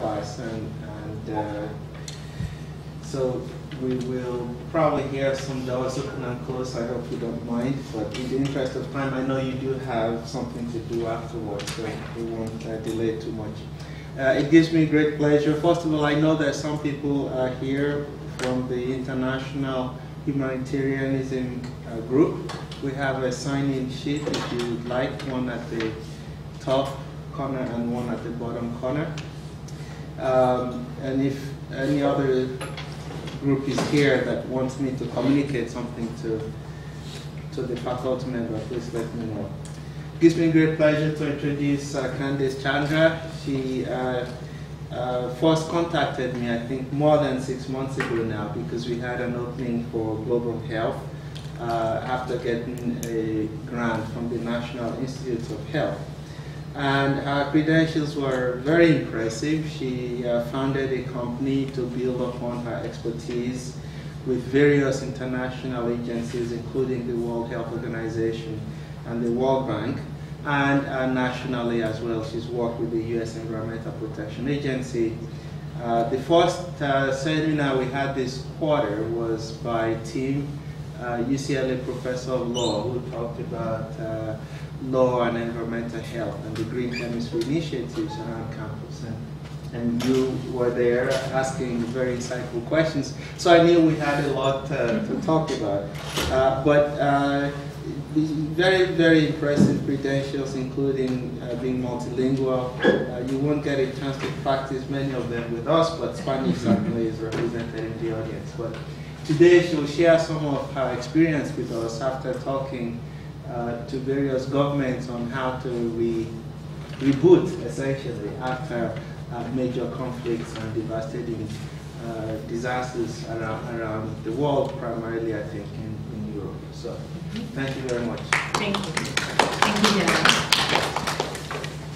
class, so we will probably hear some doors open and close. I hope you don't mind, but in the interest of time, I know you do have something to do afterwards, so we won't delay too much. It gives me great pleasure. First of all, I know that some people are here from the International Humanitarianism group. We have a sign-in sheet if you would like, one at the top corner and one at the bottom corner. And if any other group is here that wants me to communicate something to the faculty member, please let me know. It gives me great pleasure to introduce Candace Chandra. She first contacted me, I think, more than 6 months ago now, because we had an opening for global health after getting a grant from the National Institutes of Health. And her credentials were very impressive. She founded a company to build upon her expertise with various international agencies, including the World Health Organization and the World Bank, and nationally as well. She's worked with the U.S. Environmental Protection Agency. The first seminar we had this quarter was by Tim, UCLA professor of law, who talked about law and environmental health and the Green Chemistry initiatives around campus. And you were there asking very insightful questions. So I knew we had a lot to talk about. Very, very impressive credentials, including being multilingual. You won't get a chance to practice many of them with us, but Spanish certainly is represented in the audience. But today she will share some of her experience with us after talking to various governments on how to reboot, essentially, after major conflicts and devastating disasters around the world, primarily, I think, in Europe. So, thank you very much. Thank you. Thank you, Dennis.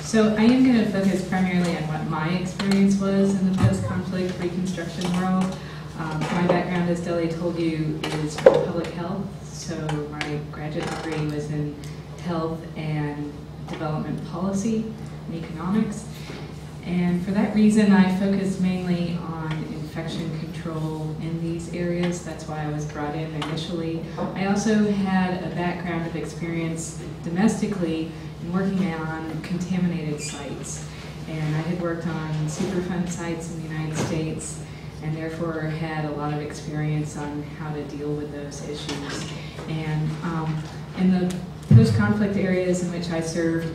So I am going to focus primarily on what my experience was in the post-conflict Reconstruction world. My background, as Deli told you, is public health. So my graduate degree was in health and development policy and economics. And for that reason, I focused mainly on infection control in these areas. That's why I was brought in initially. I also had a background of experience domestically in working on contaminated sites. And I had worked on Superfund sites in the United States, and therefore had a lot of experience on how to deal with those issues. And in the post-conflict areas in which I served,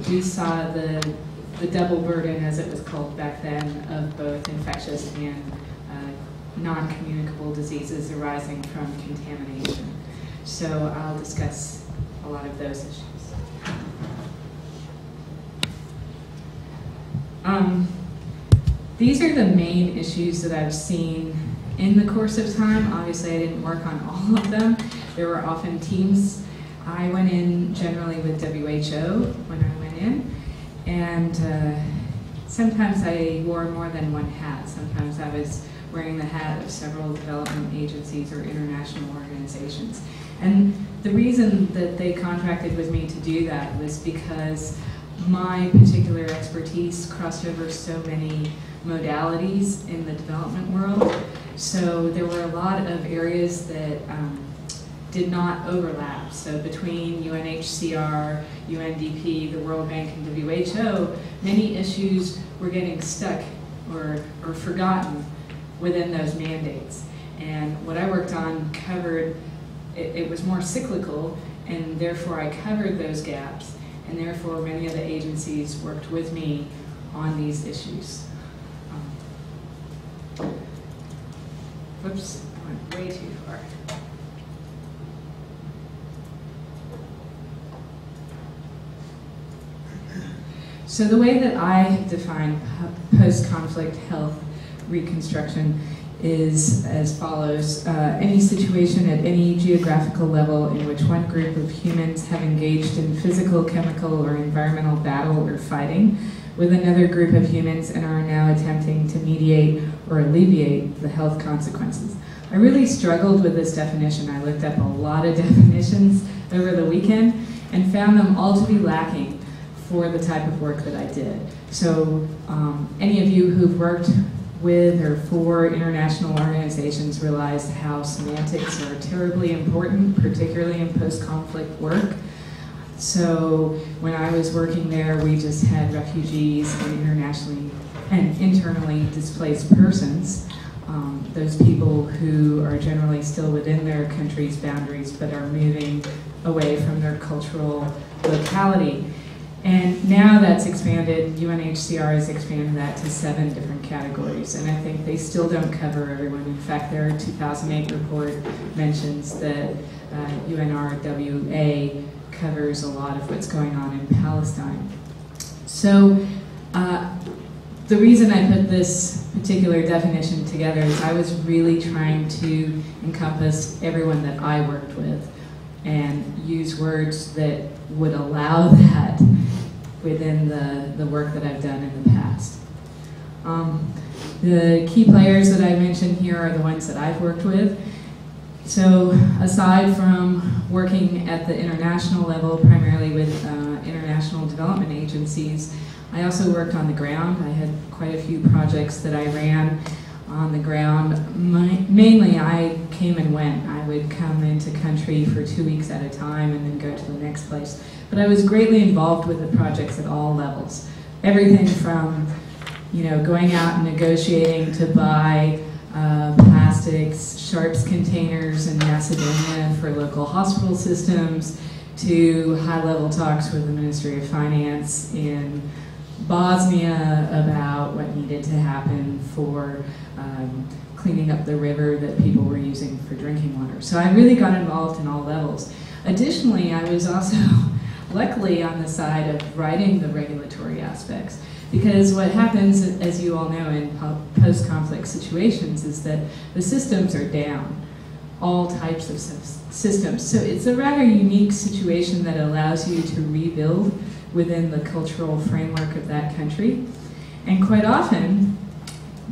we saw the double burden, as it was called back then, of both infectious and non-communicable diseases arising from contamination. So I'll discuss a lot of those issues. These are the main issues that I've seen in the course of time. Obviously, I didn't work on all of them. There were often teams. I went in generally with WHO when I went in, and sometimes I wore more than one hat. Sometimes I was wearing the hat of several development agencies or international organizations. And the reason that they contracted with me to do that was because my particular expertise crossed over so many modalities in the development world. So there were a lot of areas that did not overlap. So between UNHCR, UNDP, the World Bank, and WHO, many issues were getting stuck or forgotten within those mandates. And what I worked on covered, it was more cyclical, and therefore I covered those gaps, and therefore many of the agencies worked with me on these issues. Whoops, I went way too far. So the way that I define post-conflict health reconstruction is as follows. Any situation at any geographical level in which one group of humans have engaged in physical, chemical, or environmental battle or fighting with another group of humans and are now attempting to mediate or alleviate the health consequences. I really struggled with this definition. I looked up a lot of definitions over the weekend and found them all to be lacking for the type of work that I did. So any of you who've worked with or for international organizations realize how semantics are terribly important, particularly in post-conflict work. So when I was working there, we just had refugees and internationally and internally displaced persons, those people who are generally still within their country's boundaries but are moving away from their cultural locality. And now that's expanded, UNHCR has expanded that to 7 different categories, and I think they still don't cover everyone. In fact, their 2008 report mentions that UNRWA covers a lot of what's going on in Palestine. So the reason I put this particular definition together is I was really trying to encompass everyone that I worked with and use words that would allow that within the work that I've done in the past. The key players that I mentioned here are the ones that I've worked with. So aside from working at the international level, primarily with international development agencies, I also worked on the ground. I had quite a few projects that I ran on the ground. Mainly I came and went. I would come into country for 2 weeks at a time and then go to the next place. But I was greatly involved with the projects at all levels. Everything from, going out and negotiating to buy plastics, sharps containers in Macedonia for local hospital systems, to high-level talks with the Ministry of Finance in Bosnia about what needed to happen for cleaning up the river that people were using for drinking water. So I really got involved in all levels. Additionally, I was also luckily on the side of writing the regulatory aspects, because what happens, as you all know, in post-conflict situations is that the systems are down, all types of systems. So it's a rather unique situation that allows you to rebuild within the cultural framework of that country. And quite often,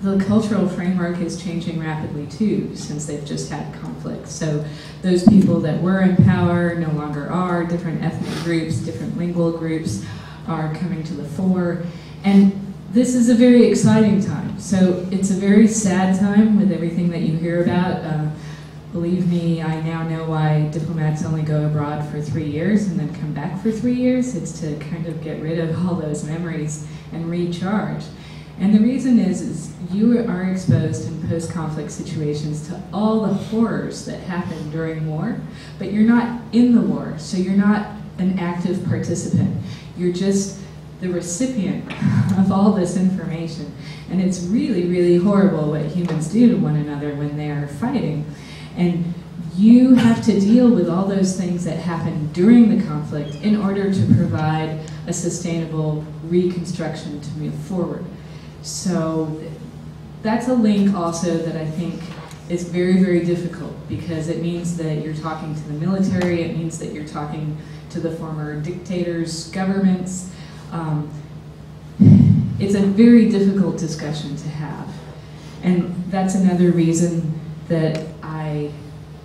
the cultural framework is changing rapidly too, since they've just had conflict. So those people that were in power no longer are, different ethnic groups, different lingual groups are coming to the fore. And this is a very exciting time. So it's a very sad time with everything that you hear about. Believe me, I now know why diplomats only go abroad for 3 years and then come back for 3 years. It's to kind of get rid of all those memories and recharge. And the reason is you are exposed in post-conflict situations to all the horrors that happen during war, but you're not in the war, so you're not an active participant. You're just the recipient of all this information. And it's really, really horrible what humans do to one another when they are fighting. And you have to deal with all those things that happen during the conflict in order to provide a sustainable reconstruction to move forward. So that's a link also that I think is very, very difficult, because it means that you're talking to the military, it means that you're talking to the former dictators' governments. It's a very difficult discussion to have. And that's another reason that I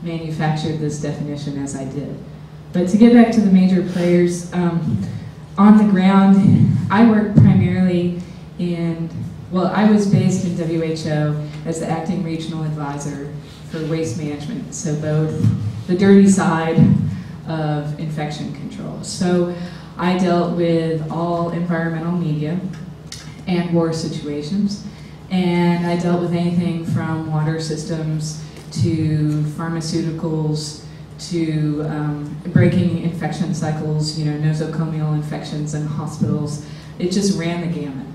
manufactured this definition as I did. But to get back to the major players, on the ground, I work primarily I was based in WHO as the acting regional advisor for waste management, so both the dirty side of infection control. So I dealt with all environmental media and war situations, and I dealt with anything from water systems to pharmaceuticals to breaking infection cycles, nosocomial infections in hospitals. It just ran the gamut.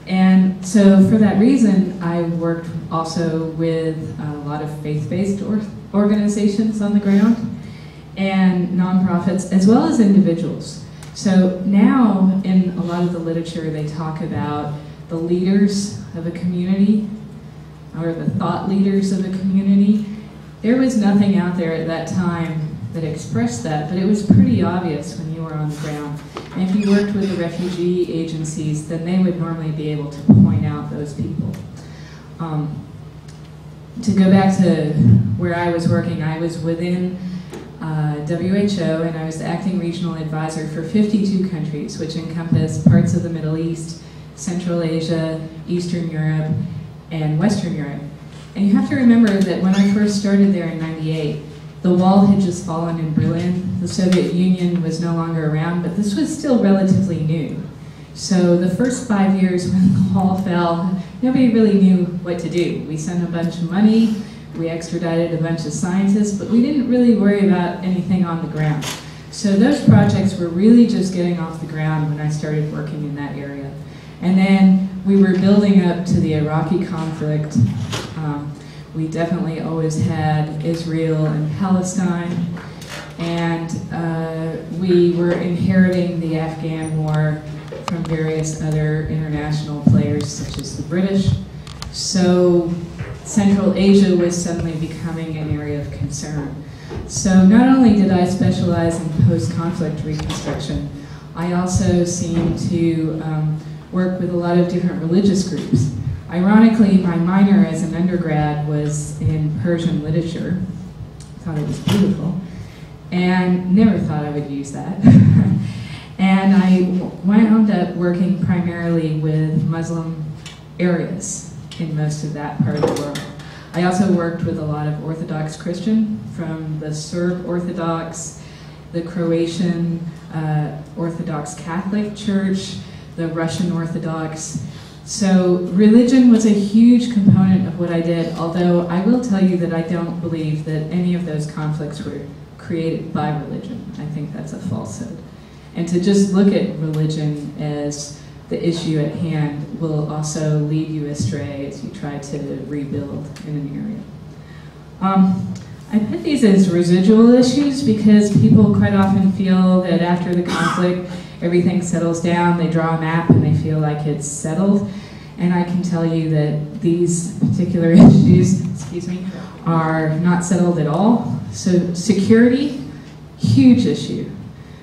And so for that reason, I worked also with a lot of faith-based organizations on the ground and nonprofits, as well as individuals. So now in a lot of the literature, they talk about the leaders of a community or the thought leaders of a community. There was nothing out there at that time that expressed that, but it was pretty obvious when you were on the ground. And if you worked with the refugee agencies, then they would normally be able to point out those people. To go back to where I was working, I was within WHO, and I was the acting regional advisor for 52 countries, which encompass parts of the Middle East, Central Asia, Eastern Europe, and Western Europe. And you have to remember that when I first started there in '98, the wall had just fallen in Berlin. The Soviet Union was no longer around, but this was still relatively new. So the first 5 years when the wall fell, nobody really knew what to do. We sent a bunch of money, we extradited a bunch of scientists, but we didn't really worry about anything on the ground. So those projects were really just getting off the ground when I started working in that area. And then we were building up to the Iraqi conflict. We definitely always had Israel and Palestine. And we were inheriting the Afghan war from various other international players, such as the British. So Central Asia was suddenly becoming an area of concern. So not only did I specialize in post-conflict reconstruction, I also seemed to work with a lot of different religious groups. Ironically, my minor as an undergrad was in Persian literature. I thought it was beautiful, and never thought I would use that. And I wound up working primarily with Muslim areas in most of that part of the world. I also worked with a lot of Orthodox Christian, from the Serb Orthodox, the Croatian Orthodox Catholic Church, the Russian Orthodox. So religion was a huge component of what I did, although I will tell you that I don't believe that any of those conflicts were created by religion. I think that's a falsehood. And to just look at religion as the issue at hand will also lead you astray as you try to rebuild in an area. I put these as residual issues because people quite often feel that after the conflict, everything settles down, they draw a map and they feel like it's settled. And I can tell you that these particular issues, are not settled at all. So security, huge issue.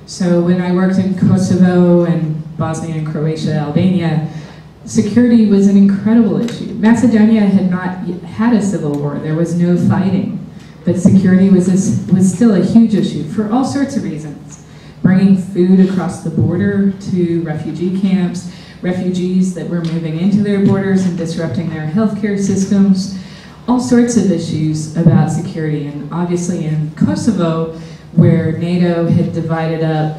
So when I worked in Kosovo and Bosnia and Croatia, Albania, security was an incredible issue. Macedonia had not had a civil war. There was no fighting. But security was still a huge issue for all sorts of reasons. Bringing food across the border to refugee camps, refugees that were moving into their borders and disrupting their healthcare systems, all sorts of issues about security. And obviously in Kosovo, where NATO had divided up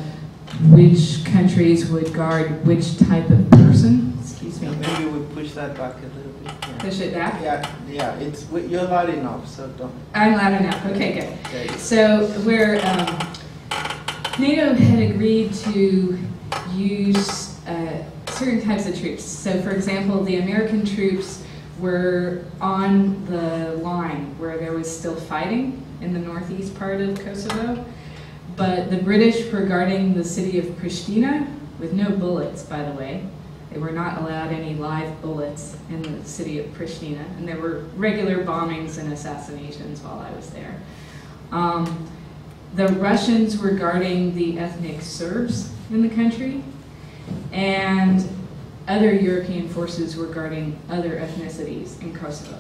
which countries would guard which type of person. Excuse me. Maybe we push that back a little bit. Yeah. Push it back? Yeah. You're loud enough, so don't. I'm loud enough. Okay, good. So where NATO had agreed to use certain types of troops. So for example, the American troops were on the line where there was still fighting in the northeast part of Kosovo, but the British were guarding the city of Pristina with no bullets, by the way. They were not allowed any live bullets in the city of Pristina, and there were regular bombings and assassinations while I was there. The Russians were guarding the ethnic Serbs in the country, and other European forces were guarding other ethnicities in Kosovo.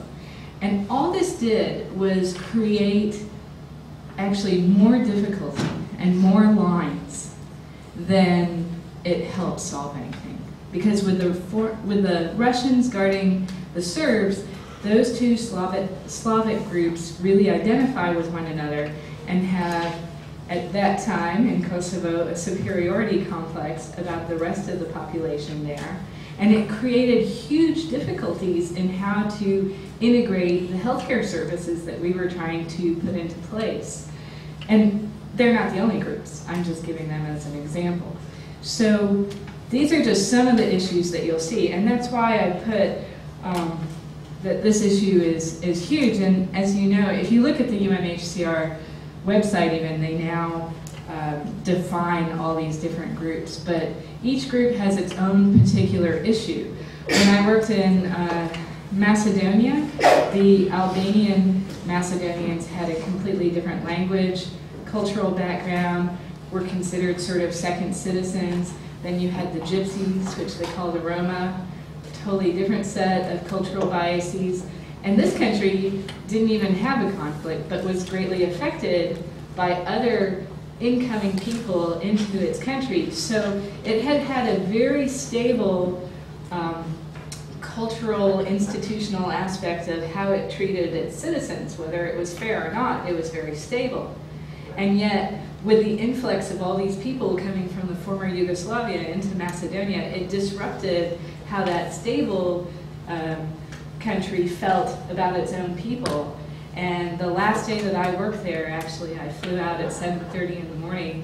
And all this did was create actually more difficulty and more lines than it helped solve anything. Because with the Russians guarding the Serbs, those two Slavic groups really identify with one another and have, at that time in Kosovo, a superiority complex about the rest of the population there. And it created huge difficulties in how to integrate the healthcare services that we were trying to put into place. And they're not the only groups. I'm just giving them as an example. So these are just some of the issues that you'll see. And that's why I put that this issue is huge. And as you know, if you look at the UNHCR website even, they now define all these different groups, but each group has its own particular issue. When I worked in Macedonia, the Albanian Macedonians had a completely different language, cultural background, were considered sort of second citizens. Then you had the Gypsies, which they call the Roma, totally different set of cultural biases. And this country didn't even have a conflict, but was greatly affected by other incoming people into its country. So it had had a very stable cultural, institutional aspect of how it treated its citizens, whether it was fair or not. It was very stable. And yet, with the influx of all these people coming from the former Yugoslavia into Macedonia, it disrupted how that stable country felt about its own people. And the last day that I worked there, actually, I flew out at 7:30 in the morning.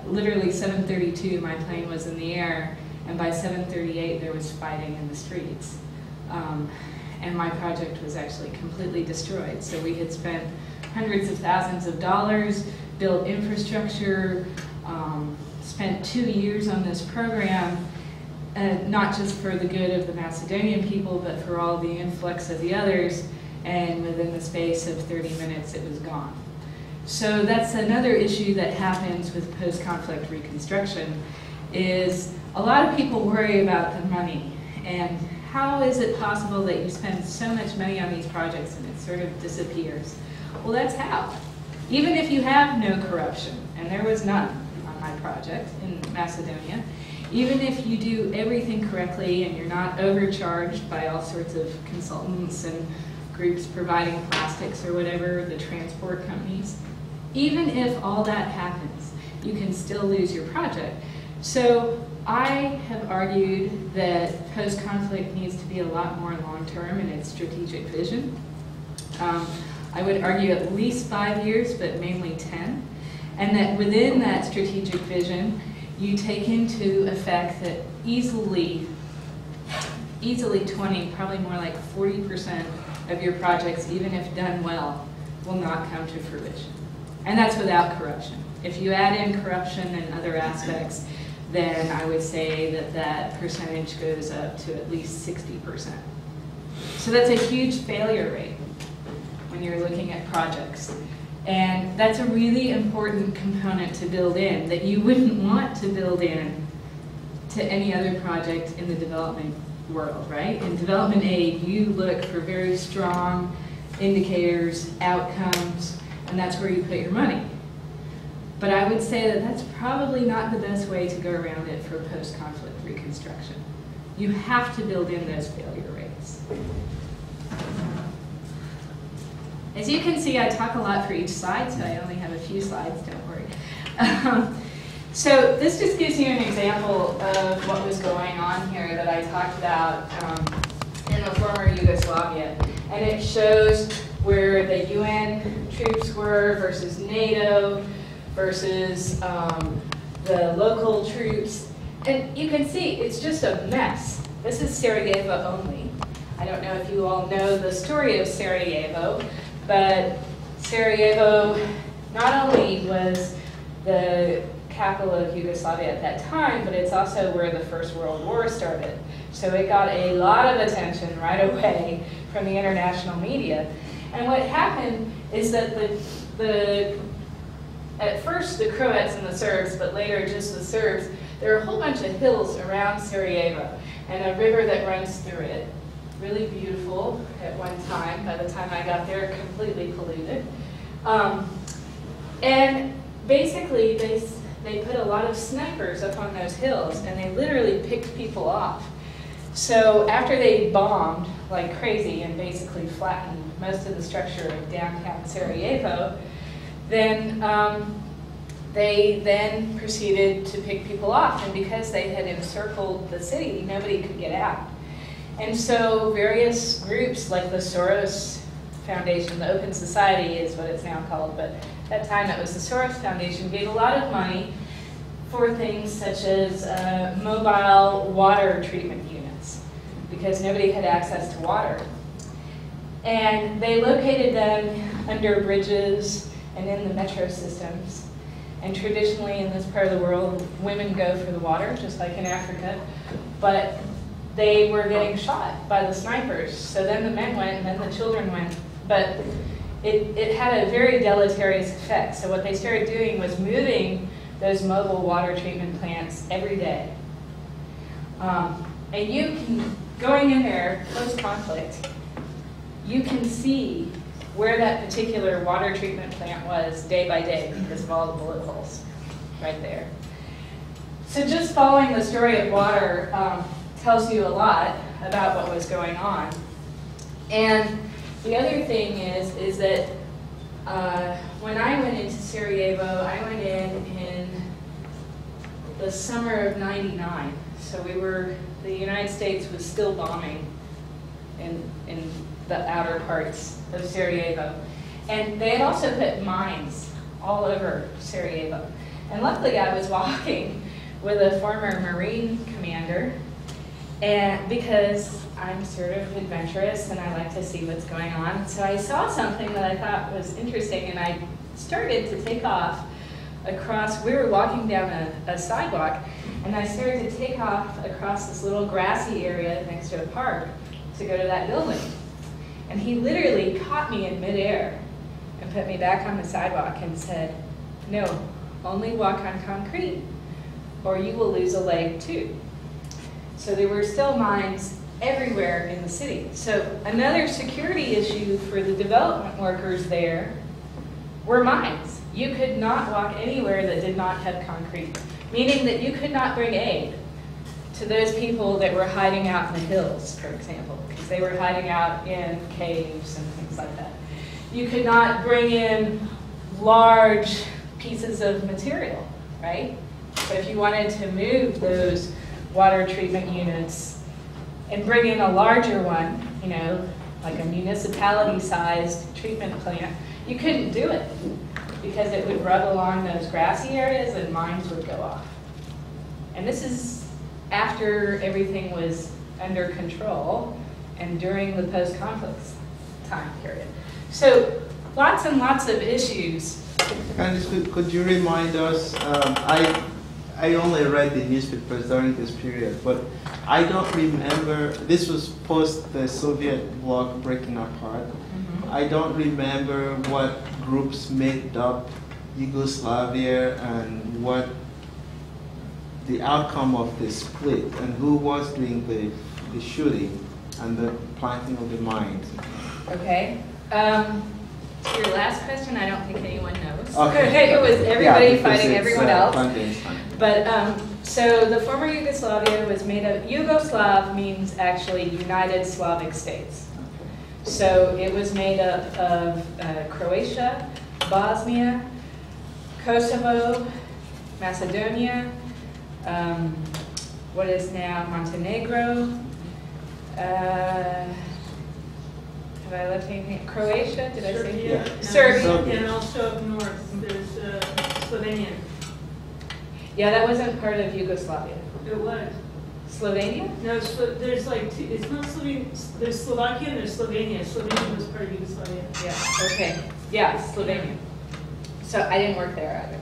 Literally 7:32, my plane was in the air, and by 7:38, there was fighting in the streets. And my project was actually completely destroyed. So we had spent hundreds of thousands of dollars, built infrastructure, spent 2 years on this program, not just for the good of the Macedonian people, but for all the influx of the others. And within the space of 30 minutes, it was gone. So that's another issue that happens with post-conflict reconstruction, is a lot of people worry about the money. And how is it possible that you spend so much money on these projects and it sort of disappears? Well, that's how. Even if you have no corruption, and there was none on my project in Macedonia, even if you do everything correctly and you're not overcharged by all sorts of consultants and groups providing plastics or whatever, the transport companies, even if all that happens, you can still lose your project. So I have argued that post-conflict needs to be a lot more long-term in its strategic vision. I would argue at least 5 years, but mainly 10. And that within that strategic vision, you take into effect that easily 20, probably more like 40% of your projects, even if done well, will not come to fruition. And that's without corruption. If you add in corruption and other aspects, then I would say that that percentage goes up to at least 60%. So that's a huge failure rate when you're looking at projects. And that's a really important component to build in, that you wouldn't want to build in to any other project in the development world, right? In development aid, you look for very strong indicators, outcomes, and that's where you put your money. But I would say that that's probably not the best way to go around it for post-conflict reconstruction. You have to build in those failure rates. As you can see, I talk a lot for each slide, so I only have a few slides, don't worry. So this just gives you an example of what was going on here that I talked about in the former Yugoslavia. And it shows where the UN troops were versus NATO versus the local troops. And you can see it's just a mess. This is Sarajevo only. I don't know if you all know the story of Sarajevo, but Sarajevo not only was the capital of Yugoslavia at that time, but it's also where the First World War started. So it got a lot of attention right away from the international media. And what happened is that at first the Croats and the Serbs, but later just the Serbs, there are a whole bunch of hills around Sarajevo and a river that runs through it. Really beautiful at one time. By the time I got there, completely polluted. And basically, they put a lot of snipers up on those hills, and they literally picked people off. So after they bombed like crazy and basically flattened most of the structure of downtown Sarajevo, then they then proceeded to pick people off. And because they had encircled the city, nobody could get out. And so various groups like the Soros Foundation, the Open Society is what it's now called, but at that time it was the Soros Foundation, gave a lot of money for things such as mobile water treatment units, because nobody had access to water. And they located them under bridges and in the metro systems. And traditionally in this part of the world, women go for the water, just like in Africa, but they were getting shot by the snipers. So then the men went and then the children went. But it had a very deleterious effect. So what they started doing was moving those mobile water treatment plants every day. And you can, going in there post-conflict, you can see where that particular water treatment plant was day by day because of all the bullet holes right there. So just following the story of water tells you a lot about what was going on. And the other thing is that when I went into Sarajevo, I went in the summer of '99. So the United States was still bombing in the outer parts of Sarajevo. And they had also put mines all over Sarajevo. And luckily I was walking with a former Marine commander, and because I'm sort of adventurous and I like to see what's going on. So I saw something that I thought was interesting, and I started to take off across, we were walking down a sidewalk, and I started to take off across this little grassy area next to a park to go to that building. And he literally caught me in midair and put me back on the sidewalk and said, "No, only walk on concrete, or you will lose a leg too." So there were still mines everywhere in the city. So another security issue for the development workers there were mines. You could not walk anywhere that did not have concrete, meaning that you could not bring aid to those people that were hiding out in the hills, for example, because they were hiding out in caves and things like that. You could not bring in large pieces of material, right? But if you wanted to move those water treatment units and bring in a larger one, you know, like a municipality-sized treatment plant, you couldn't do it because it would rub along those grassy areas and mines would go off. And this is after everything was under control and during the post-conflict time period. So lots and lots of issues. Candace, could you remind us, I only read the newspapers during this period, but I don't remember, this was post the Soviet bloc breaking apart. I don't remember what groups made up Yugoslavia and what the outcome of the split and who was doing the shooting and the planting of the mines. Okay. To your last question, I don't think anyone knows. Okay. It was everybody fighting everyone else. Clandestine. But so the former Yugoslavia was made of, Yugoslav means actually United Slavic States. So it was made up of Croatia, Bosnia, Kosovo, Macedonia, what is now Montenegro, have I left anything? Croatia, did I say? Yeah. Serbia. And also up north, there's Slovenia. Yeah, that wasn't part of Yugoslavia. It was. Slovenia? No, there's like two, it's not Slovenia, there's Slovakia and there's Slovenia. Slovenia was part of Yugoslavia. Yeah, okay. Yeah, Slovenia. So I didn't work there either.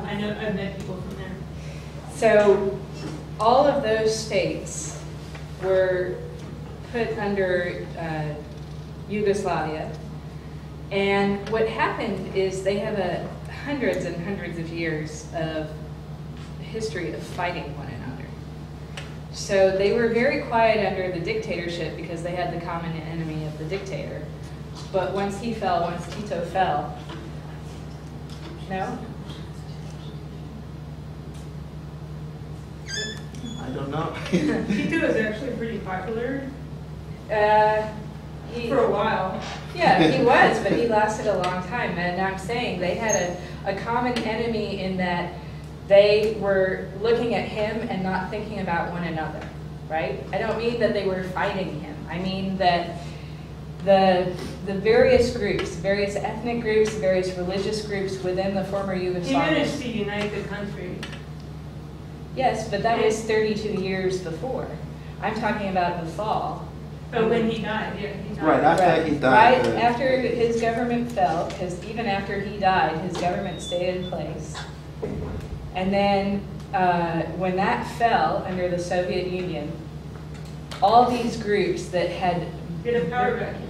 I know, I've met people from there. So all of those states were put under Yugoslavia. And what happened is they have hundreds and hundreds of years of history of fighting one another. So they were very quiet under the dictatorship because they had the common enemy of the dictator. But once he fell, once Tito fell, no? I don't know. Tito is actually pretty popular For a while. Yeah, he was, but he lasted a long time. And I'm saying they had a common enemy in that they were looking at him and not thinking about one another, right? I don't mean that they were fighting him. I mean that the various groups, various ethnic groups, various religious groups within the former He Yugoslavia. managed to unite the country. Yes, but that was 32 years before. I'm talking about the fall. But when he died, yeah, he died. Right, after he died. Right after his government fell, because even after he died, his government stayed in place. And then when that fell under the Soviet Union, all these groups that had... Did a power vacuum.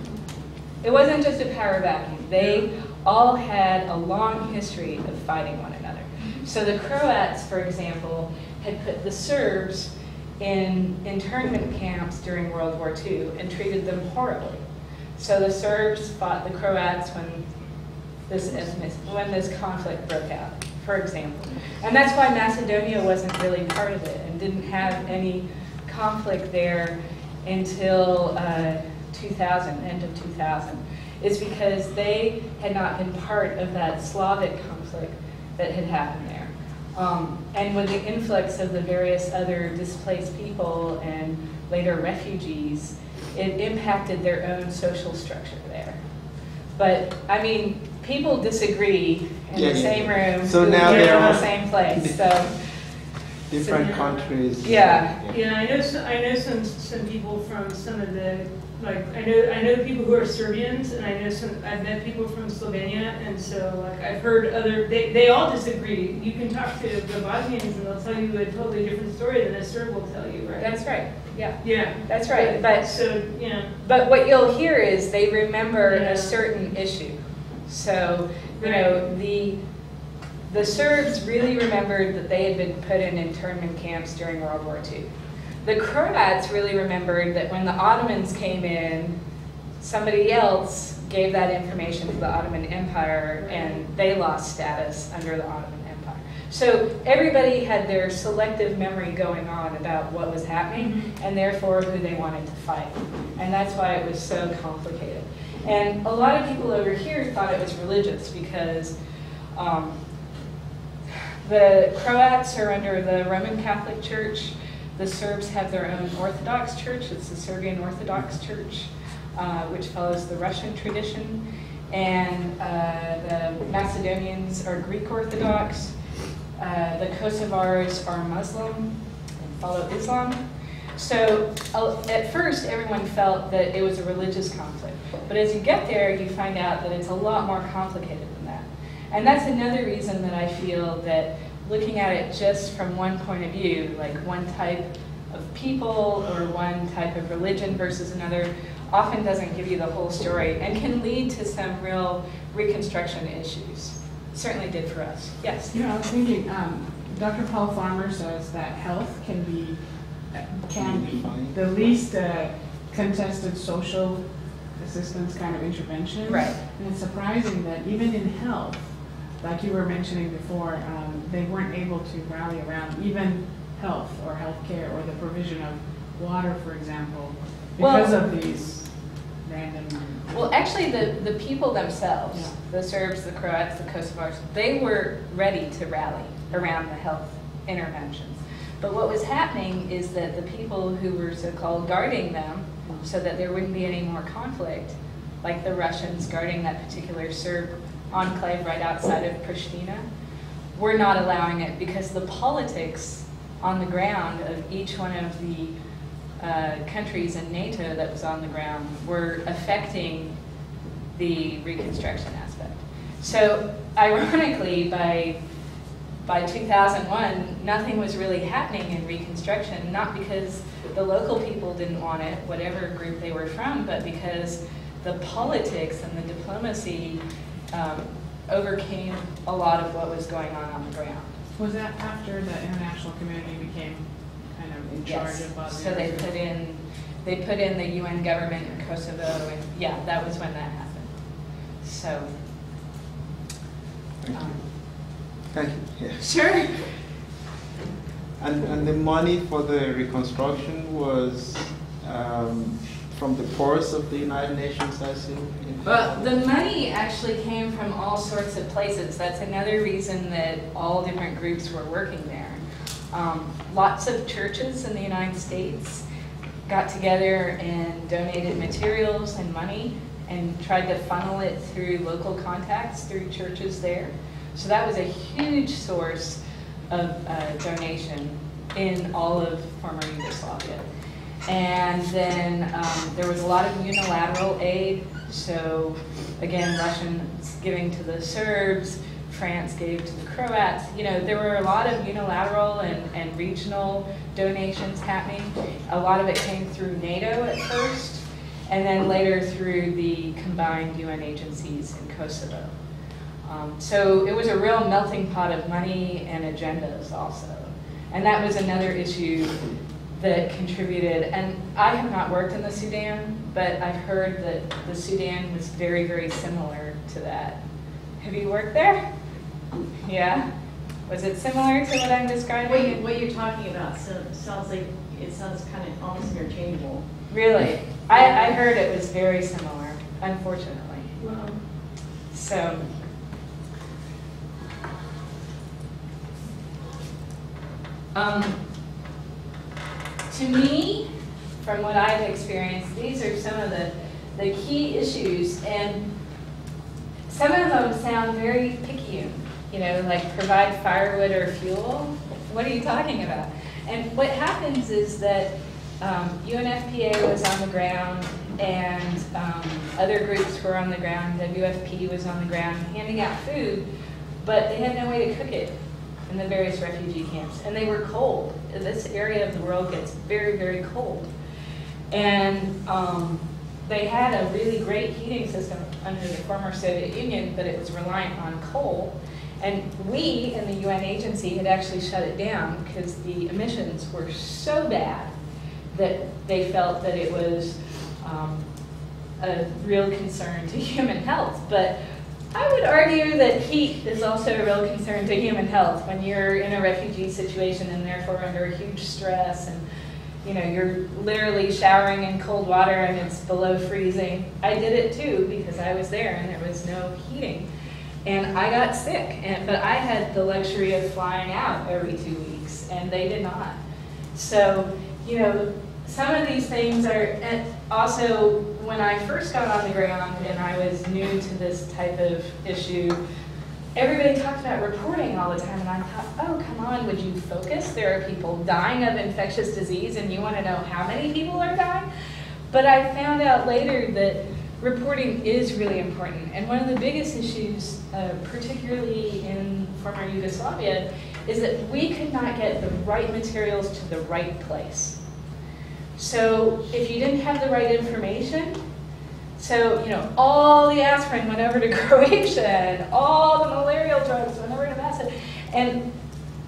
It wasn't just a power vacuum. They all had a long history of fighting one another. So the Croats, for example, had put the Serbs in internment camps during World War II and treated them horribly. So the Serbs fought the Croats when this conflict broke out, for example. And that's why Macedonia wasn't really part of it and didn't have any conflict there until 2000, end of 2000. Is because they had not been part of that Slavic conflict that had happened there. And with the influx of the various other displaced people and later refugees, it impacted their own social structure there. But, I mean, people disagree in the same room, so now they're in all the same place. So different countries. Yeah. Yeah, I know some people from some of the, like, I know people who are Serbians, and I've met people from Slovenia, and so, like, I've heard they all disagree. You can talk to the Bosnians, and they'll tell you a totally different story than a Serb will tell you, right? that's right. Yeah. Yeah. That's right. But so, yeah. But what you'll hear is they remember a certain issue. So, you know, the Serbs really remembered that they had been put in internment camps during World War II. The Croats really remembered that when the Ottomans came in, somebody else gave that information to the Ottoman Empire, and they lost status under the Ottoman Empire. So everybody had their selective memory going on about what was happening, and therefore who they wanted to fight. And that's why it was so complicated. And a lot of people over here thought it was religious because the Croats are under the Roman Catholic Church. The Serbs have their own Orthodox Church. It's the Serbian Orthodox Church, which follows the Russian tradition. And the Macedonians are Greek Orthodox. The Kosovars are Muslim and follow Islam. So at first, everyone felt that it was a religious conflict. But as you get there, you find out that it's a lot more complicated than that. And that's another reason that I feel that looking at it just from one point of view, like one type of people or one type of religion versus another, often doesn't give you the whole story and can lead to some real Reconstruction issues. Certainly did for us. Yes? You know, I was thinking, Dr. Paul Farmer says that health can be the least contested social assistance kind of intervention. Right. And it's surprising that even in health, like you were mentioning before, they weren't able to rally around even health or healthcare or the provision of water, for example, because of these random. Well, actually, the people themselves, the Serbs, the Croats, the Kosovars, they were ready to rally around the health interventions. But what was happening is that the people who were so-called guarding them so that there wouldn't be any more conflict, like the Russians guarding that particular Serb enclave right outside of Pristina, were not allowing it because the politics on the ground of each one of the countries in NATO that was on the ground were affecting the Reconstruction aspect. So ironically, by 2001, nothing was really happening in Reconstruction, not because the local people didn't want it, whatever group they were from, but because the politics and the diplomacy overcame a lot of what was going on the ground. Was that after the international community became kind of in charge of Bosnia? So they put in the UN government in Kosovo, and yeah, that was when that happened. So. Thank you. Yeah. Sure. And the money for the reconstruction was from the purse of the United Nations, I assume? Well, the money actually came from all sorts of places. That's another reason that all different groups were working there. Lots of churches in the United States got together and donated materials and money and tried to funnel it through local contacts through churches there. So that was a huge source of donation in all of former Yugoslavia. And then there was a lot of unilateral aid. So again, Russians giving to the Serbs, France gave to the Croats. You know, there were a lot of unilateral and regional donations happening. A lot of it came through NATO at first, and then later through the combined UN agencies in Kosovo. So it was a real melting pot of money and agendas also. And that was another issue that contributed. And I have not worked in the Sudan, but I've heard that the Sudan was very, very similar to that. Have you worked there? Yeah? Was it similar to what I'm describing? What you're talking about sounds like, it sounds kind of almost interchangeable. Really? I heard it was very similar, unfortunately. Wow. So, to me, from what I've experienced, these are some of the key issues, and some of them sound very Picayune, you know, like provide firewood or fuel. What are you talking about? And what happens is that UNFPA was on the ground, and other groups were on the ground. WFP was on the ground handing out food, but they had no way to cook it in the various refugee camps, and they were cold. This area of the world gets very, very cold. And they had a really great heating system under the former Soviet Union, but it was reliant on coal. And we, in the UN agency, had actually shut it down because the emissions were so bad that they felt that it was a real concern to human health. But I would argue that heat is also a real concern to human health when you're in a refugee situation and therefore under huge stress, and you know, you're literally showering in cold water and it's below freezing. I did it too because I was there and there was no heating. And I got sick, but I had the luxury of flying out every 2 weeks, and they did not. So, you know, some of these things are, and also when I first got on the ground and I was new to this type of issue, everybody talked about reporting all the time, and I thought, oh, come on, would you focus? There are people dying of infectious disease, and you want to know how many people are dying? But I found out later that reporting is really important. And one of the biggest issues, particularly in former Yugoslavia, is that we could not get the right materials to the right place. So if you didn't have the right information, so, you know, all the aspirin went over to Croatia, and all the malarial drugs went over to Massa. And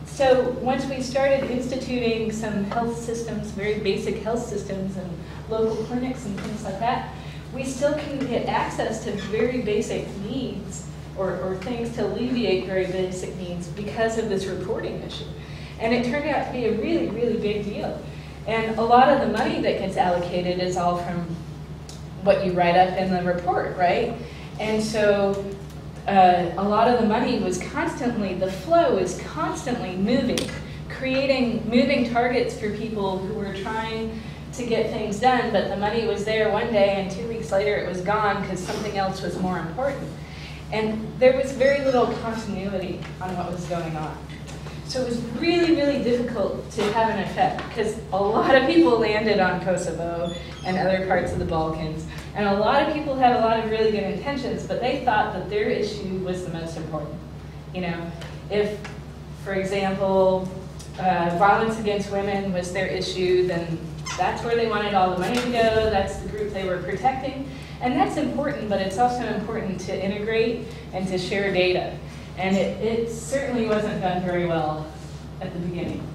so once we started instituting some health systems, very basic health systems and local clinics and things like that, we still couldn't get access to very basic needs or things to alleviate very basic needs because of this reporting issue. And it turned out to be a really, really big deal. And a lot of the money that gets allocated is all from what you write up in the report, right? And so a lot of the money was constantly, the flow is constantly moving, creating moving targets for people who were trying to get things done, but the money was there one day and 2 weeks later it was gone because something else was more important. And there was very little continuity on what was going on. So it was really, really difficult to have an effect because a lot of people landed on Kosovo and other parts of the Balkans, and a lot of people had a lot of really good intentions, but they thought that their issue was the most important. You know, if, for example, violence against women was their issue, then that's where they wanted all the money to go, that's the group they were protecting. And that's important, but it's also important to integrate and to share data. And it certainly wasn't done very well at the beginning.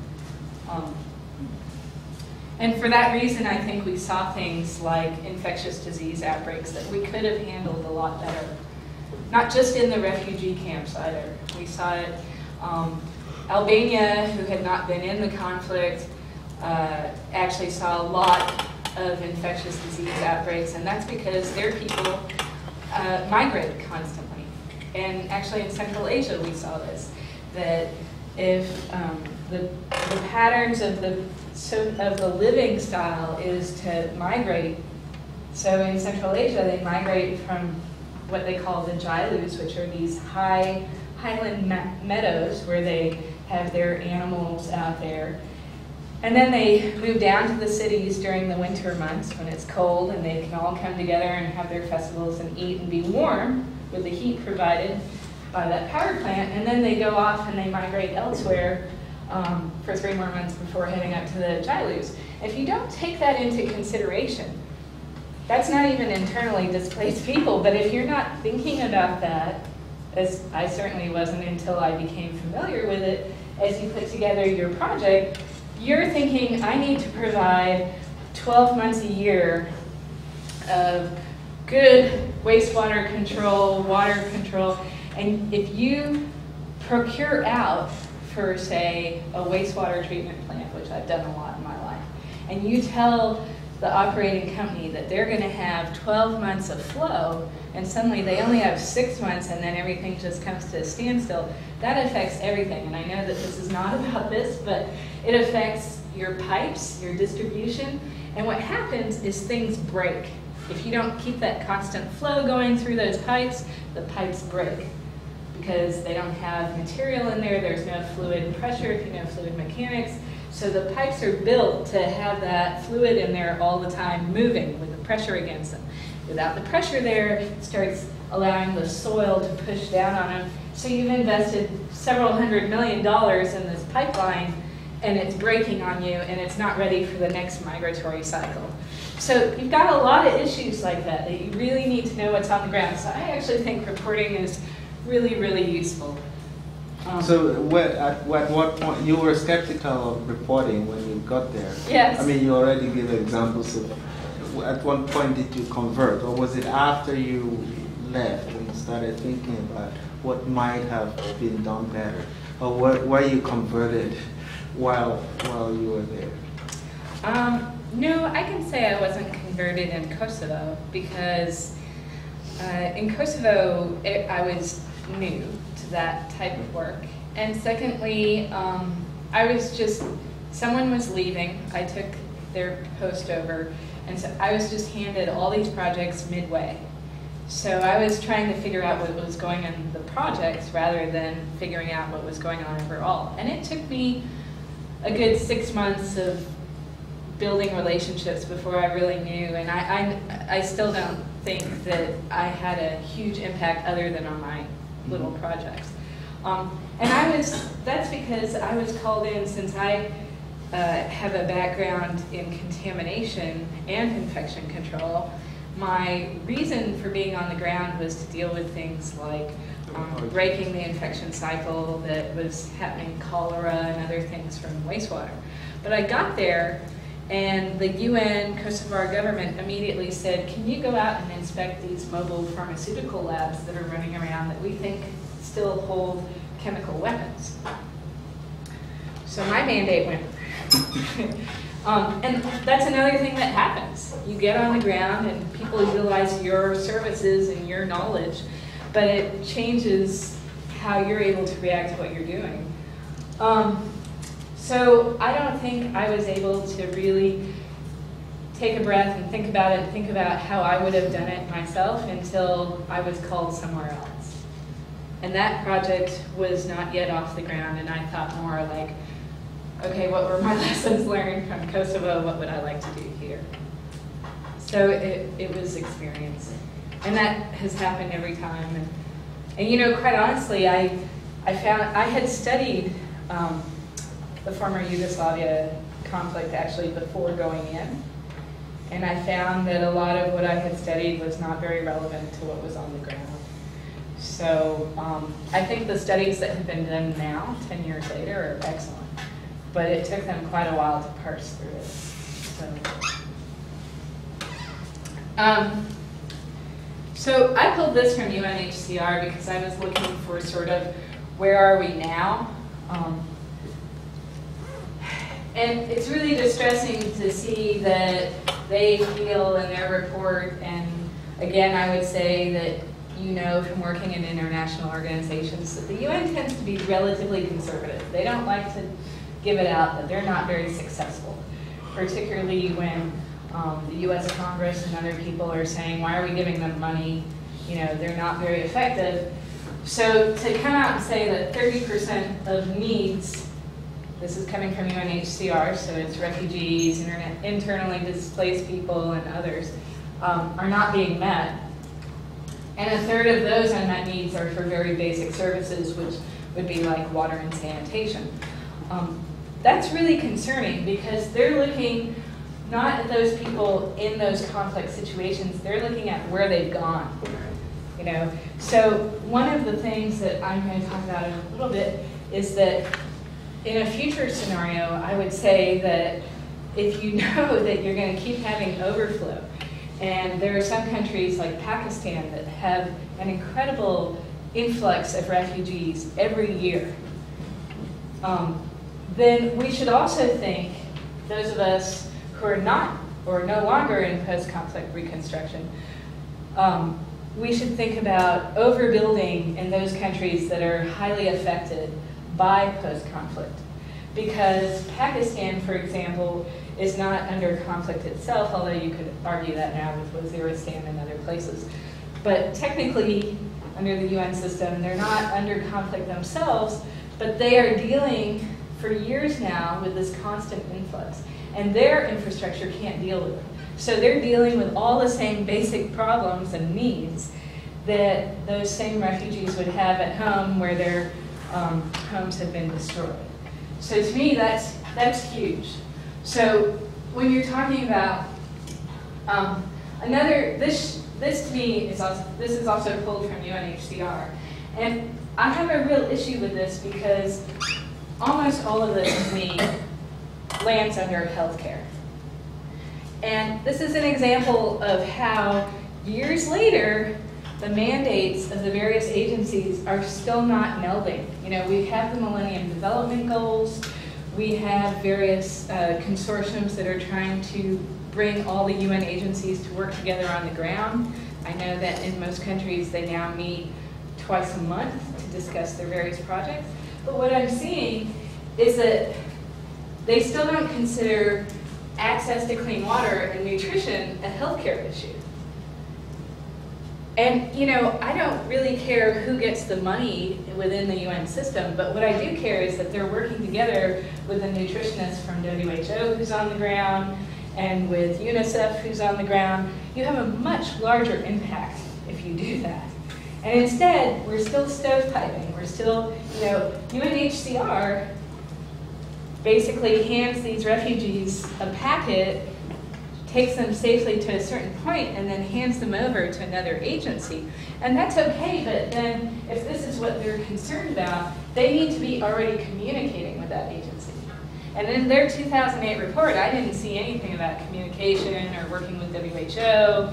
And for that reason, I think we saw things like infectious disease outbreaks that we could have handled a lot better. Not just in the refugee camps either. We saw it, Albania, who had not been in the conflict, actually saw a lot of infectious disease outbreaks, and that's because their people migrate constantly. And actually in Central Asia we saw this, that if the patterns of the living style is to migrate, so in Central Asia they migrate from what they call the Jailus, which are these highland meadows where they have their animals out there. And then they move down to the cities during the winter months when it's cold and they can all come together and have their festivals and eat and be warm with the heat provided by that power plant. And then they go off and they migrate elsewhere for 3 more months before heading up to the Jailus. If you don't take that into consideration, that's not even internally displaced people, but if you're not thinking about that, as I certainly wasn't until I became familiar with it, as you put together your project, you're thinking, I need to provide 12 months a year of good wastewater control, water control, and if you procure out for, say, a wastewater treatment plant, which I've done a lot in my life, and you tell the operating company that they're going to have 12 months of flow, and suddenly they only have 6 months, and then everything just comes to a standstill, that affects everything. And I know that this is not about this, but it affects your pipes, your distribution, and what happens is things break. If you don't keep that constant flow going through those pipes, the pipes break because they don't have material in there, there's no fluid pressure, if you know fluid mechanics. So the pipes are built to have that fluid in there all the time moving with the pressure against them. Without the pressure there, it starts allowing the soil to push down on them. So you've invested several $100 million in this pipeline, and it's breaking on you, and it's not ready for the next migratory cycle. So you've got a lot of issues like that you really need to know what's on the ground. So I actually think reporting is really, really useful. So at what point, you were skeptical of reporting when you got there? Yes. I mean, you already gave examples of, at what point did you convert? Or was it after you left and started thinking about what might have been done better? Or were you converted while you were there? No, I can say I wasn't converted in Kosovo because in Kosovo I was new to that type of work. And secondly, I was just, someone was leaving, I took their post over, and so I was just handed all these projects midway. So I was trying to figure out what was going on in the projects rather than figuring out what was going on overall. And it took me a good 6 months of building relationships before I really knew, and I still don't think that I had a huge impact other than on my little projects. And that's because I was called in, since I have a background in contamination and infection control. My reason for being on the ground was to deal with things like breaking the infection cycle that was happening, cholera and other things from wastewater. But I got there, and the UN Kosovar government immediately said, can you go out and inspect these mobile pharmaceutical labs that are running around that we think still hold chemical weapons? So my mandate went. And that's another thing that happens. You get on the ground and people utilize your services and your knowledge, but it changes how you're able to react to what you're doing. So I don't think I was able to really take a breath and think about it and think about how I would have done it myself until I was called somewhere else. And that project was not yet off the ground, and I thought more like, okay, what were my lessons learned from Kosovo? What would I like to do here? So it was experience. And that has happened every time. And you know, quite honestly, I had studied the former Yugoslavia conflict actually before going in. And I found that a lot of what I had studied was not very relevant to what was on the ground. So I think the studies that have been done now, 10 years later, are excellent. But it took them quite a while to parse through it. So I pulled this from UNHCR because I was looking for sort of where are we now? And it's really distressing to see that they feel in their report, and again I would say that you know from working in international organizations that the UN tends to be relatively conservative. They don't like to give it out that they're not very successful, particularly when the US Congress and other people are saying, why are we giving them money? You know, they're not very effective. So to come out and say that 30% of needs, this is coming from UNHCR, so it's refugees, internally displaced people, and others, are not being met. And a third of those unmet needs are for very basic services, which would be like water and sanitation. That's really concerning because they're looking not at those people in those complex situations, they're looking at where they've gone. You know? So one of the things that I'm going to talk about in a little bit is that in a future scenario, I would say that if you know that you're going to keep having overflow, and there are some countries like Pakistan that have an incredible influx of refugees every year, then we should also think, those of us who are not or no longer in post-conflict reconstruction, we should think about overbuilding in those countries that are highly affected by post-conflict. Because Pakistan, for example, is not under conflict itself, although you could argue that now with Waziristan and other places. But technically, under the UN system, they're not under conflict themselves, but they are dealing for years now with this constant influx. And their infrastructure can't deal with it. So they're dealing with all the same basic problems and needs that those same refugees would have at home where their homes have been destroyed. So to me, that's huge. So when you're talking about this to me is also pulled from UNHCR, and I have a real issue with this because almost all of this to me lands under healthcare. And this is an example of how years later the mandates of the various agencies are still not melding. You know, we have the Millennium Development Goals, we have various consortiums that are trying to bring all the UN agencies to work together on the ground. I know that in most countries they now meet twice a month to discuss their various projects. But what I'm seeing is that they still don't consider access to clean water and nutrition a healthcare issue. And you know, I don't really care who gets the money within the UN system, but what I do care is that they're working together with a nutritionist from WHO who's on the ground and with UNICEF who's on the ground. You have a much larger impact if you do that. And instead, we're still stovepiping. We're still, you know, UNHCR basically hands these refugees a packet, takes them safely to a certain point, and then hands them over to another agency. And that's okay, but then if this is what they're concerned about, they need to be already communicating with that agency. And in their 2008 report, I didn't see anything about communication or working with WHO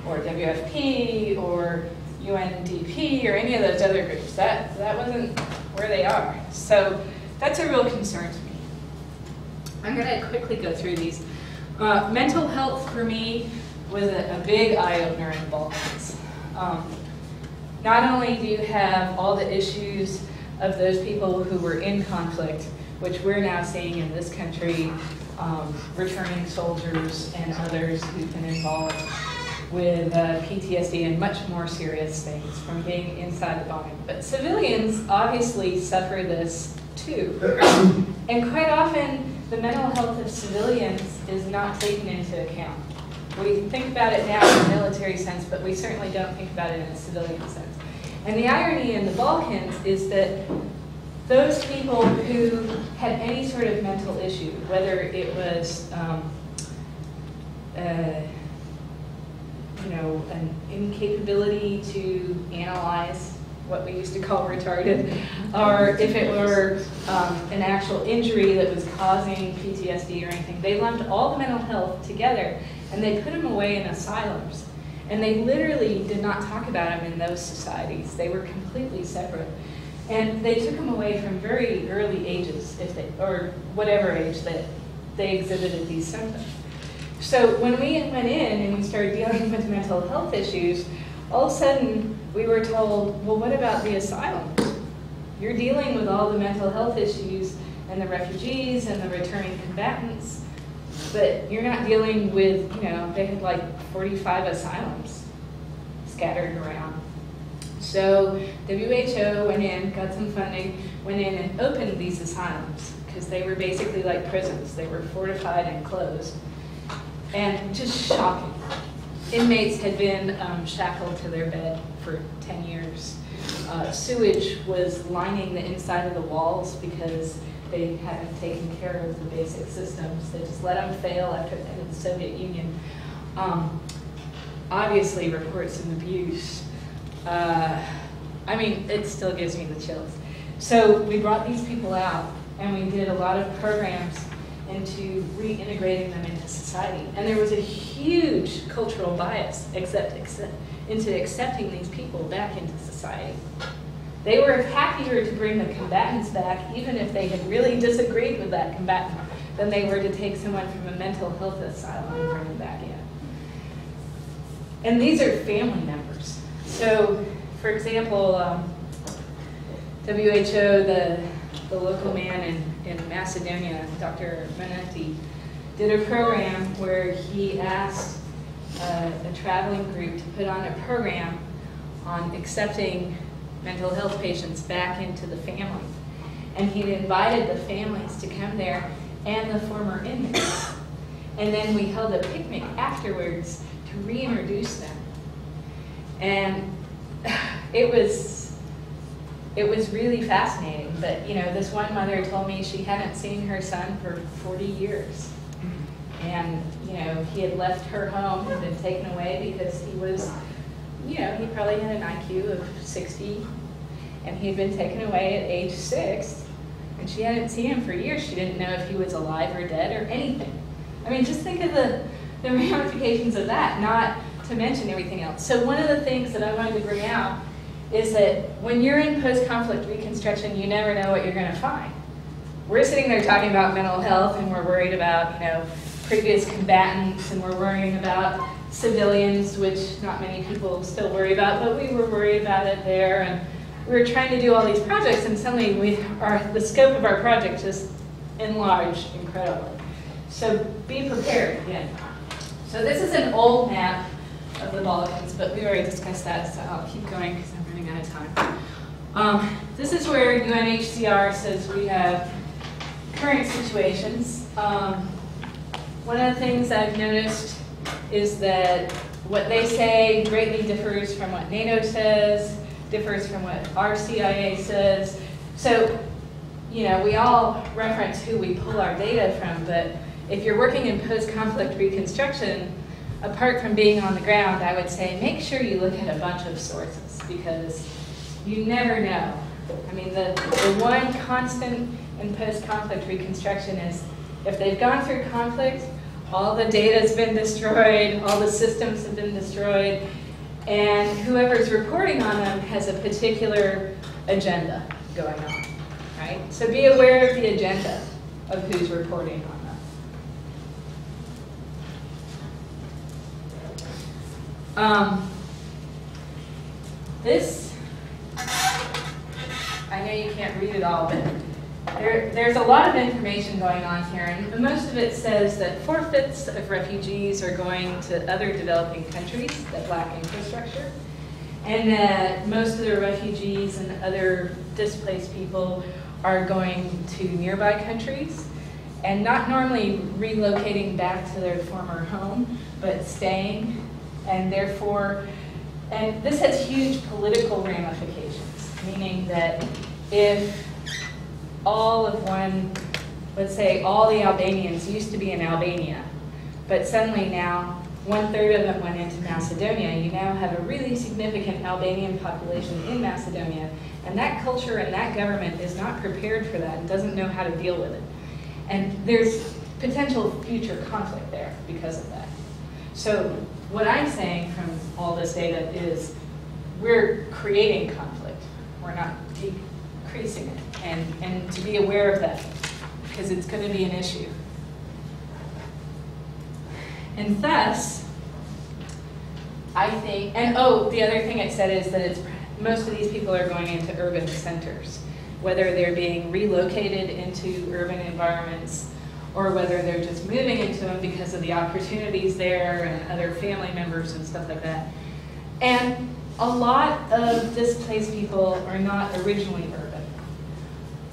or WFP or UNDP or any of those other groups. That wasn't where they are. So that's a real concern to me. I'm going to quickly go through these. Mental health for me was a big eye-opener in the Balkans. Not only do you have all the issues of those people who were in conflict, which we're now seeing in this country, returning soldiers and others who've been involved with PTSD and much more serious things from being inside the bombing. But civilians obviously suffer this too. And quite often, the mental health of civilians is not taken into account. We think about it now in a military sense, but we certainly don't think about it in a civilian sense. And the irony in the Balkans is that those people who had any sort of mental issue, whether it was you know, an incapability to analyze what we used to call retarded, or if it were an actual injury that was causing PTSD or anything, they lumped all the mental health together and they put them away in asylums. And they literally did not talk about them in those societies. They were completely separate. And they took them away from very early ages, or whatever age that they exhibited these symptoms. So when we went in and we started dealing with mental health issues, all of a sudden we were told, well, what about the asylums? You're dealing with all the mental health issues and the refugees and the returning combatants, but you're not dealing with, you know, they had like 45 asylums scattered around. So WHO went in, got some funding, went in and opened these asylums because they were basically like prisons. They were fortified and closed. And just shocking. Inmates had been shackled to their bed for 10 years. Sewage was lining the inside of the walls because they hadn't taken care of the basic systems. They just let them fail after the end of the Soviet Union. Obviously, reports of abuse. I mean, it still gives me the chills. So we brought these people out, and we did a lot of programs into reintegrating them into society. And there was a huge cultural bias into accepting these people back into society. They were happier to bring the combatants back, even if they had really disagreed with that combatant, than they were to take someone from a mental health asylum and bring them back in. And these are family members. So, for example, WHO, the local man in Macedonia, Dr. Manetti, did a program where he asked a traveling group to put on a program on accepting mental health patients back into the family. And he invited the families to come there and the former inmates. And then we held a picnic afterwards to reintroduce them. And it was really fascinating. But this one mother told me she hadn't seen her son for 40 years. And he had left her home, had been taken away because he was, he probably had an IQ of 60, and he had been taken away at age 6, and she hadn't seen him for years. She didn't know if he was alive or dead or anything. I mean, just think of the ramifications of that, not to mention everything else. So one of the things that I wanted to bring out is that when you're in post-conflict reconstruction, you never know what you're going to find. We're sitting there talking about mental health, and we're worried about, previous combatants, and we're worrying about civilians, which not many people still worry about, but we were worried about it there, and we were trying to do all these projects, and suddenly the scope of our project just enlarged incredibly. So be prepared again. So this is an old map of the Balkans, but we already discussed that, so I'll keep going because I'm running out of time. This is where UNHCR says we have current situations. One of the things I've noticed is that what they say greatly differs from what NATO says, differs from what our CIA says. So, we all reference who we pull our data from, but if you're working in post-conflict reconstruction, apart from being on the ground, I would say make sure you look at a bunch of sources, because you never know. I mean, the one constant in post-conflict reconstruction is if they've gone through conflict, all the data's been destroyed, all the systems have been destroyed, and whoever's reporting on them has a particular agenda going on, right? So be aware of the agenda of who's reporting on them. This, I know you can't read it all, but there's a lot of information going on here, and most of it says that 4/5 of refugees are going to other developing countries that lack infrastructure, and that most of the refugees and other displaced people are going to nearby countries, and not normally relocating back to their former home, but staying, and therefore, and this has huge political ramifications, meaning that if all of one, let's say all the Albanians used to be in Albania, but suddenly now 1/3 of them went into Macedonia, you now have a really significant Albanian population in Macedonia, and that culture and that government is not prepared for that and doesn't know how to deal with it. And there's potential future conflict there because of that. So what I'm saying from all this data is we're creating conflict. We're not decreasing it. And to be aware of that, because it's going to be an issue. And thus, I think, and the other thing it said is that most of these people are going into urban centers, whether they're being relocated into urban environments or whether they're just moving into them because of the opportunities there and other family members and stuff like that. And a lot of displaced people are not originally urban.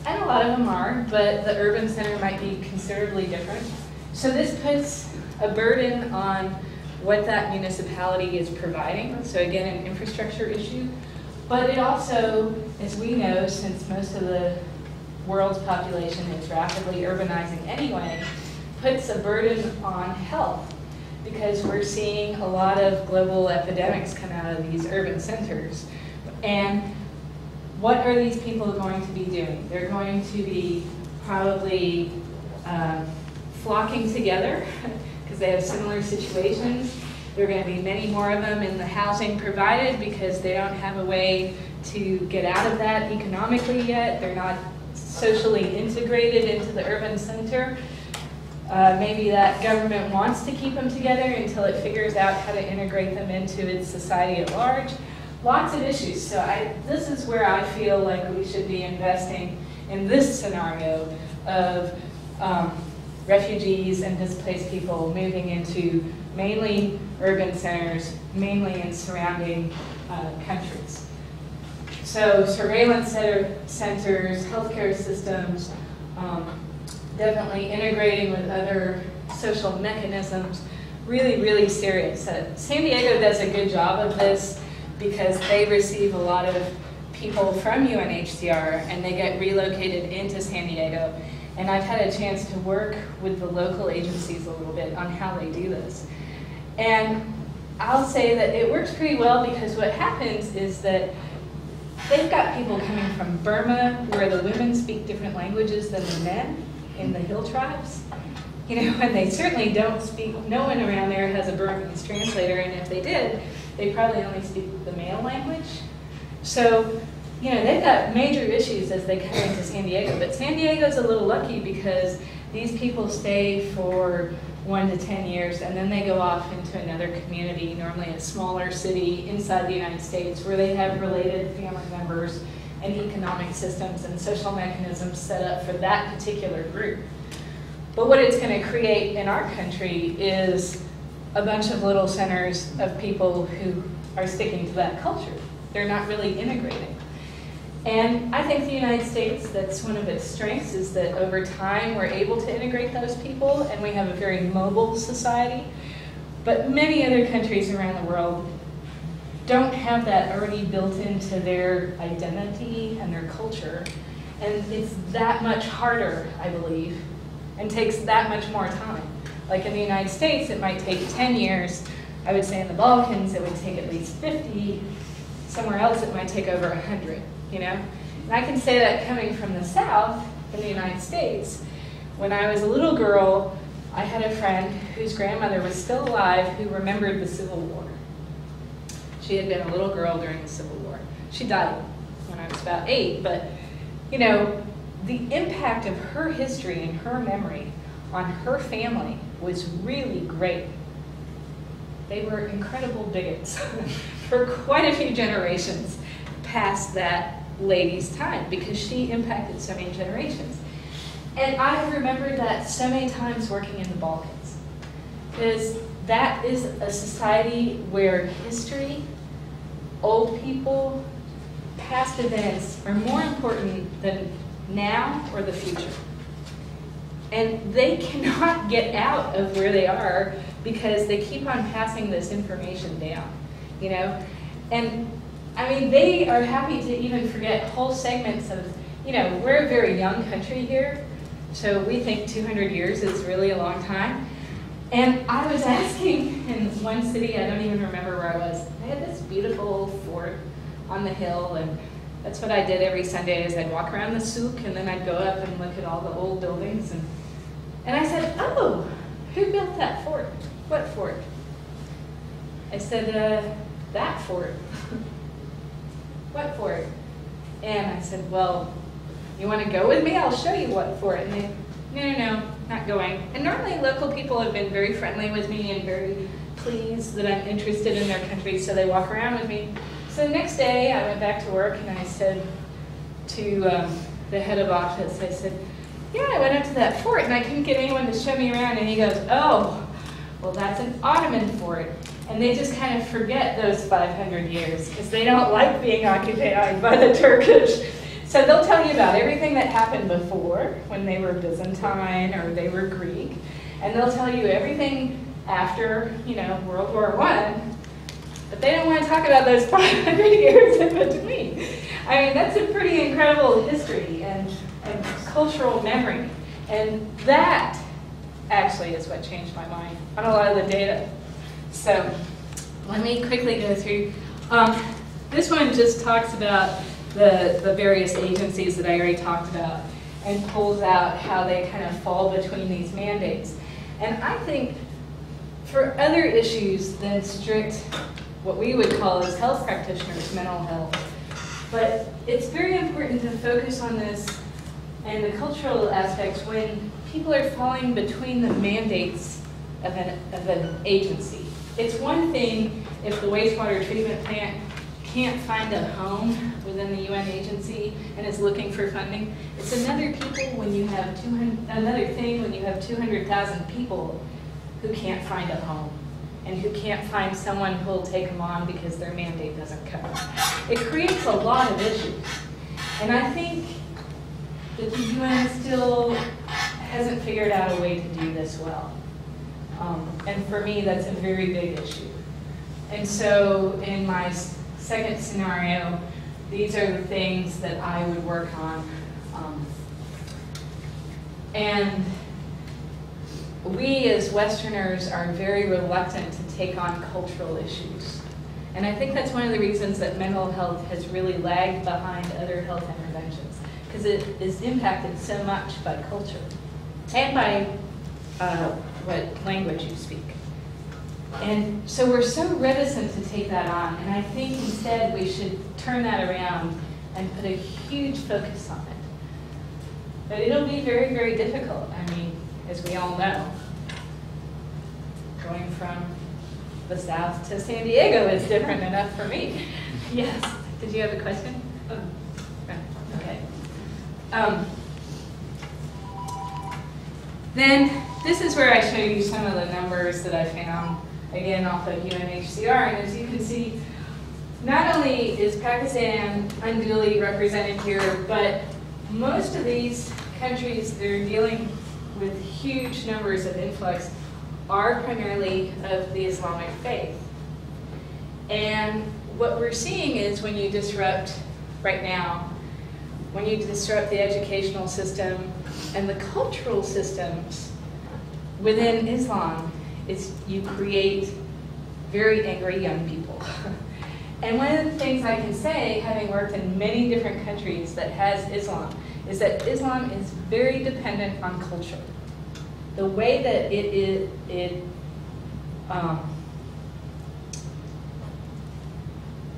And a lot of them are, but the urban center might be considerably different. So this puts a burden on what that municipality is providing. So again, an infrastructure issue. But it also, as we know, since most of the world's population is rapidly urbanizing anyway, puts a burden on health, because we're seeing a lot of global epidemics come out of these urban centers. And what are these people going to be doing? They're going to be probably flocking together because they have similar situations. There are going to be many more of them in the housing provided because they don't have a way to get out of that economically yet. They're not socially integrated into the urban center. Maybe that government wants to keep them together until it figures out how to integrate them into its society at large. Lots of issues. So this is where I feel like we should be investing in this scenario of refugees and displaced people moving into mainly urban centers, mainly in surrounding countries. So surveillance centers, healthcare systems, definitely integrating with other social mechanisms, really, really serious. San Diego does a good job of this because they receive a lot of people from UNHCR and they get relocated into San Diego. And I've had a chance to work with the local agencies a little bit on how they do this. And I'll say that it works pretty well because what happens is that they've got people coming from Burma where the women speak different languages than the men in the hill tribes. You know, and they certainly don't speak, no one around there has a Burmese translator, and if they did, they probably only speak the male language. So, you know, they've got major issues as they come into San Diego, but San Diego's a little lucky because these people stay for 1 to 10 years and then they go off into another community, normally a smaller city inside the United States where they have related family members and economic systems and social mechanisms set up for that particular group. But what it's going to create in our country is a bunch of little centers of people who are sticking to that culture. They're not really integrating. And I think the United States, that's one of its strengths, is that over time we're able to integrate those people and we have a very mobile society. But many other countries around the world don't have that already built into their identity and their culture. And it's that much harder, I believe, and takes that much more time. Like in the United States, it might take 10 years. I would say in the Balkans, it would take at least 50. Somewhere else, it might take over 100, you know? And I can say that coming from the South in the United States. When I was a little girl, I had a friend whose grandmother was still alive who remembered the Civil War. She had been a little girl during the Civil War. She died when I was about 8, but, you know, the impact of her history and her memory on her family was really great. They were incredible bigots for quite a few generations past that lady's time because she impacted so many generations. And I've remembered that so many times working in the Balkans, because that is a society where history, old people, past events are more important than now or the future. And they cannot get out of where they are because they keep on passing this information down, you know? And I mean, they are happy to even forget whole segments of, you know, we're a very young country here, so we think 200 years is really a long time. And I was asking in one city, I don't even remember where I was, they had this beautiful fort on the hill, and that's what I did every Sunday is I'd walk around the souk and then I'd go up and look at all the old buildings. And I said, oh, who built that fort? What fort? I said, that fort. What fort? And I said, well, you want to go with me? I'll show you what fort. And they, no, not going. And normally local people have been very friendly with me and very pleased that I'm interested in their country, so they walk around with me. So the next day I went back to work and I said to the head of office, I said, yeah, I went up to that fort and I couldn't get anyone to show me around. And he goes, oh, well, that's an Ottoman fort. And they just kind of forget those 500 years because they don't like being occupied by the Turkish. So they'll tell you about everything that happened before when they were Byzantine or they were Greek. And they'll tell you everything after, you know, World War I. But they don't want to talk about those 500 years in between. I mean, that's a pretty incredible history and cultural memory. And that actually is what changed my mind on a lot of the data. So let me quickly go through. This one just talks about the various agencies that I already talked about. and pulls out how they kind of fall between these mandates. And I think for other issues than strict, what we would call as health practitioners, mental health, but it's very important to focus on this and the cultural aspects when people are falling between the mandates of an agency. It's one thing if the wastewater treatment plant can't find a home within the UN agency and is looking for funding. It's another when you have 200,000 people who can't find a home and who can't find someone who will take them on because their mandate doesn't cover. It creates a lot of issues. And I think that the UN still hasn't figured out a way to do this well. And for me, that's a very big issue. And so in my second scenario, these are the things that I would work on. And we as Westerners are very reluctant to take on cultural issues. And I think that's one of the reasons that mental health has really lagged behind other health interventions, because it is impacted so much by culture and by what language you speak. And so we're so reticent to take that on, and I think instead we should turn that around and put a huge focus on it. But it'll be very, very difficult. I mean, as we all know, going from the South to San Diego is different enough for me. Yes, did you have a question? Oh, okay. Then this is where I show you some of the numbers that I found, again, off of UNHCR. And as you can see, not only is Pakistan unduly represented here, but most of these countries that are dealing with huge numbers of influx are primarily of the Islamic faith. And what we're seeing is when you disrupt, right now, when you disrupt the educational system and the cultural systems within Islam, is you create very angry young people. And one of the things I can say, having worked in many different countries that has Islam, is that Islam is very dependent on culture. The way that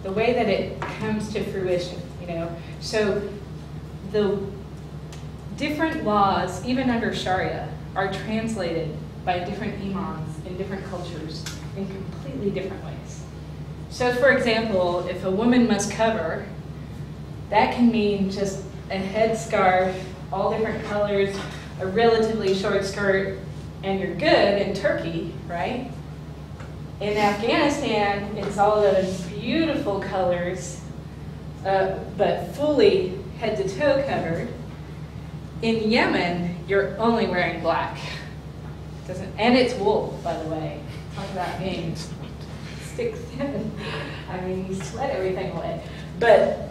the way that it comes to fruition, you know. So the different laws, even under Sharia, are translated by different imams in different cultures in completely different ways. So for example, if a woman must cover, that can mean just a headscarf, all different colors, a relatively short skirt, and you're good in Turkey, right? In Afghanistan, it's all those beautiful colors, but fully head to toe covered. In Yemen, you're only wearing black. And it's wool, by the way. Talk about being stick thin. I mean, you sweat everything away. But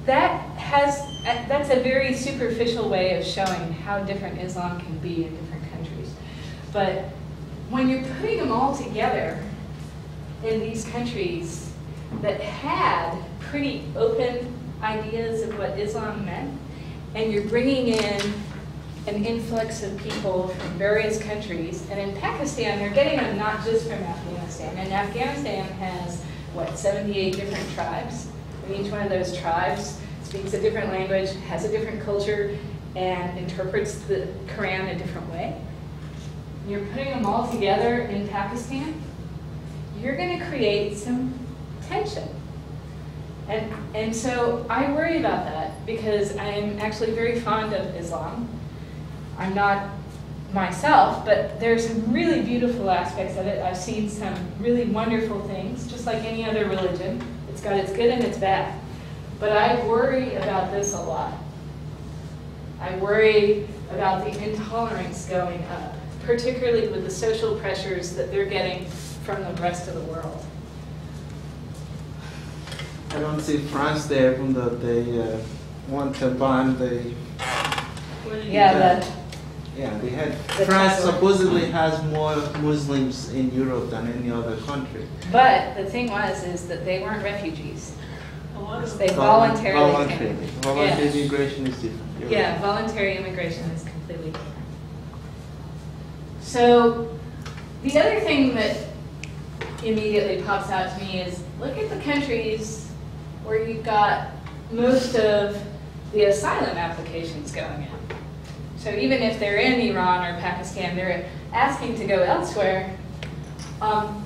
that's a very superficial way of showing how different Islam can be in different countries. But when you're putting them all together in these countries that had pretty open ideas of what Islam meant, and you're bringing in an influx of people from various countries, and in Pakistan, they're getting them not just from Afghanistan. And Afghanistan has, what, 78 different tribes? And each one of those tribes speaks a different language, has a different culture, and interprets the Quran a different way. You're putting them all together in Pakistan, you're going to create some tension. And so I worry about that because I'm actually very fond of Islam. I'm not myself, but there's some really beautiful aspects of it. I've seen some really wonderful things, just like any other religion. It's got its good and its bad. But I worry about this a lot. I worry about the intolerance going up, particularly with the social pressures that they're getting from the rest of the world. I don't see France there, even though they want to ban the... they had... France supposedly has more Muslims in Europe than any other country. But the thing is that they weren't refugees. A lot of They voluntarily came. Voluntary Yeah. immigration is different. You're Yeah, right. voluntary immigration is completely different. So the other thing that immediately pops out to me is look at the countries where you've got most of the asylum applications going in. So even if they're in Iran or Pakistan, they're asking to go elsewhere.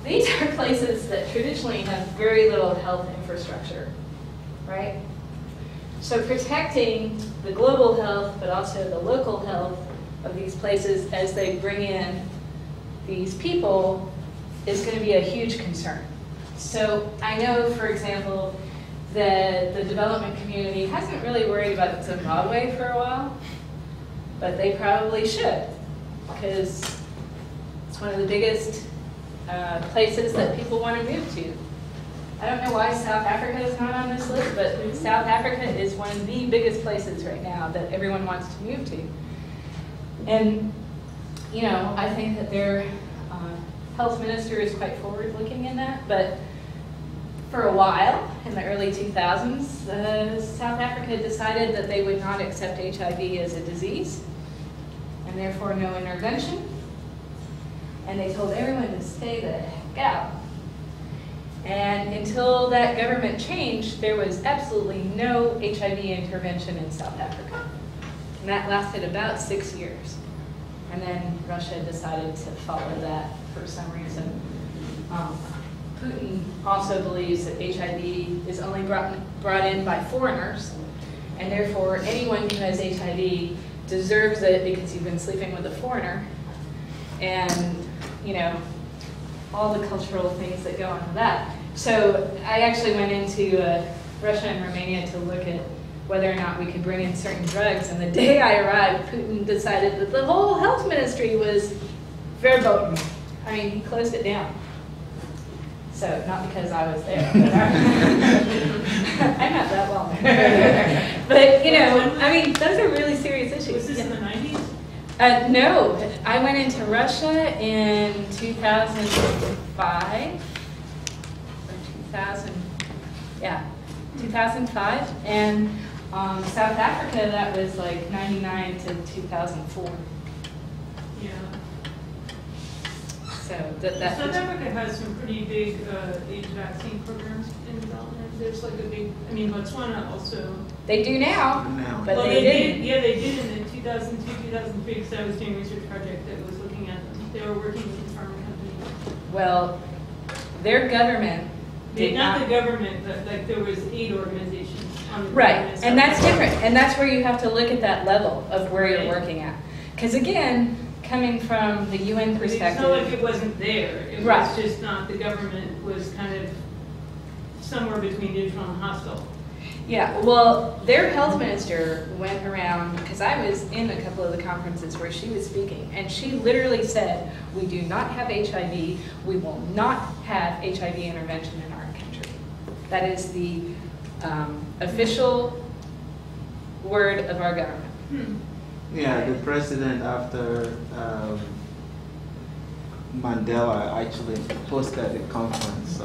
These are places that traditionally have very little health infrastructure, right? So protecting the global health, but also the local health of these places as they bring in these people is going to be a huge concern. So I know, for example, that the development community hasn't really worried about Zimbabwe for a while, but they probably should, because it's one of the biggest places that people want to move to. I don't know why South Africa is not on this list, but South Africa is one of the biggest places right now that everyone wants to move to. And, you know, I think that their health minister is quite forward-looking in that, but for a while, in the early 2000s, South Africa decided that they would not accept HIV as a disease, and therefore no intervention. And they told everyone to stay the heck out. And until that government changed, there was absolutely no HIV intervention in South Africa. And that lasted about 6 years. And then Russia decided to follow that for some reason. Putin also believes that HIV is only brought in by foreigners, and therefore anyone who has HIV deserves it because you've been sleeping with a foreigner. And, you know, all the cultural things that go on with that. So I actually went into Russia and Romania to look at whether or not we could bring in certain drugs. And the day I arrived, Putin decided that the whole health ministry was verboten. I mean, he closed it down. So not because I was there, but I'm not that well known. But, you know, I mean, those are really serious issues. Was this in the 90s? No, I went into Russia in 2005, or 2005, and South Africa, that was like 99 to 2004. Yeah. So that South Africa has some pretty big AIDS vaccine programs in development. There's like a big, I mean, Botswana also. they do now, Now. but Well, they didn't. did. Yeah, they did in the 2002, 2003, because I was doing a research project that was looking at them. They were working with a pharma company. Well, their government did Not the government, but like there was aid organizations on the Right, government and that's side. different, and that's where you have to look at that level of where you're Right. working at. Because again, coming from the UN It's perspective, not like it wasn't there. It Right. was just not, the government was kind of somewhere between neutral and hostile. yeah, well, their health minister went around, because I was in a couple of the conferences where she was speaking, and she literally said, we do not have HIV, we will not have HIV intervention in our country. That is the official word of our government. Yeah, the president after Mandela actually hosted a conference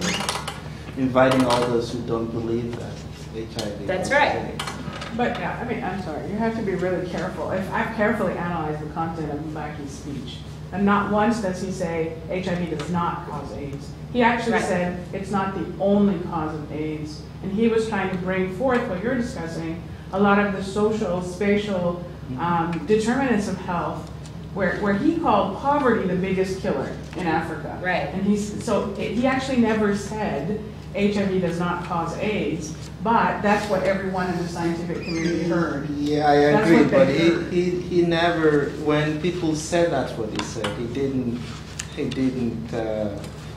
inviting all those who don't believe that HIV. That's is right. AIDS. But yeah, I mean, I'm sorry, you have to be really careful. If I've carefully analyzed the content of Mbaki's speech, and not once does he say HIV does not cause AIDS. He actually Right. said it's not the only cause of AIDS. And he was trying to bring forth what you're discussing, a lot of the social, spatial determinants of health, where he called poverty the biggest killer in Africa. Right. And he actually never said HIV does not cause AIDS, but that's what everyone in the scientific community heard. Yeah, I That's agree, what they but heard. he never, when people said that's what he said, he didn't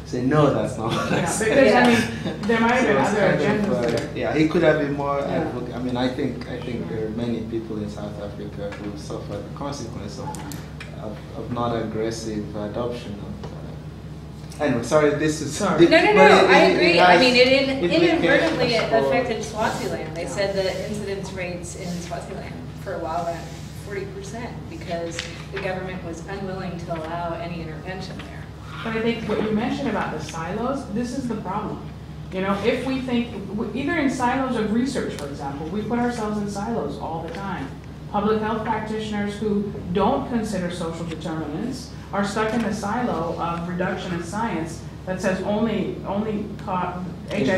say, no, that's not what I Yeah, said. because I Yeah. mean, there might have been So other it's kind of, agendas there. yeah, he could have been more Yeah. advocate. I mean, I think there are many people in South Africa who suffer the consequence of not aggressive adoption of. Anyway, sorry, this is. Sorry. No, but I agree. I has mean, it inadvertently implications for- affected Swaziland. They said the incidence rates in Swaziland for a while went 40% because the government was unwilling to allow any intervention there. But I think what you mentioned about the silos, this is the problem. You know, if we think, either in silos of research, for example, we put ourselves in silos all the time. Public health practitioners who don't consider social determinants are stuck in a silo of reductionist science that says HIV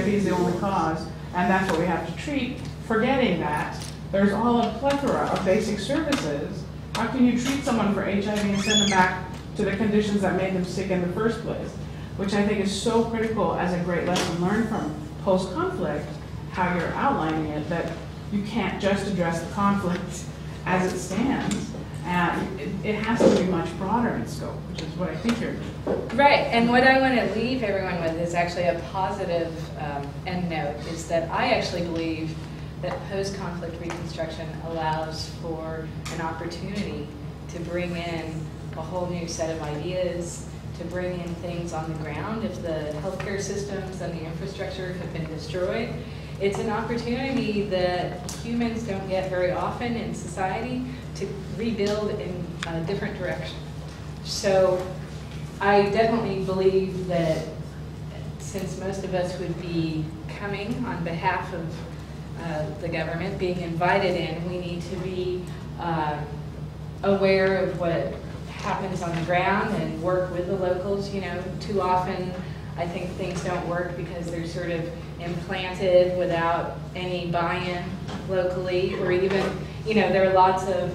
is the only cause, and that's what we have to treat, forgetting that there's all a plethora of basic services. How can you treat someone for HIV and send them back to the conditions that made them sick in the first place? Which I think is so critical as a great lesson learned from post-conflict, how you're outlining it, that you can't just address the conflict as it stands. It has to be much broader in scope, which is what I think you're doing. Right, and what I want to leave everyone with is actually a positive end note, is that I actually believe that post-conflict reconstruction allows for an opportunity to bring in a whole new set of ideas, to bring in things on the ground if the healthcare systems and the infrastructure have been destroyed. It's an opportunity that humans don't get very often in society to rebuild in a different direction. So I definitely believe that since most of us would be coming on behalf of the government, being invited in, we need to be aware of what happens on the ground and work with the locals. You know, too often I think things don't work because they're sort of implanted without any buy-in locally, or even, you know, there are lots of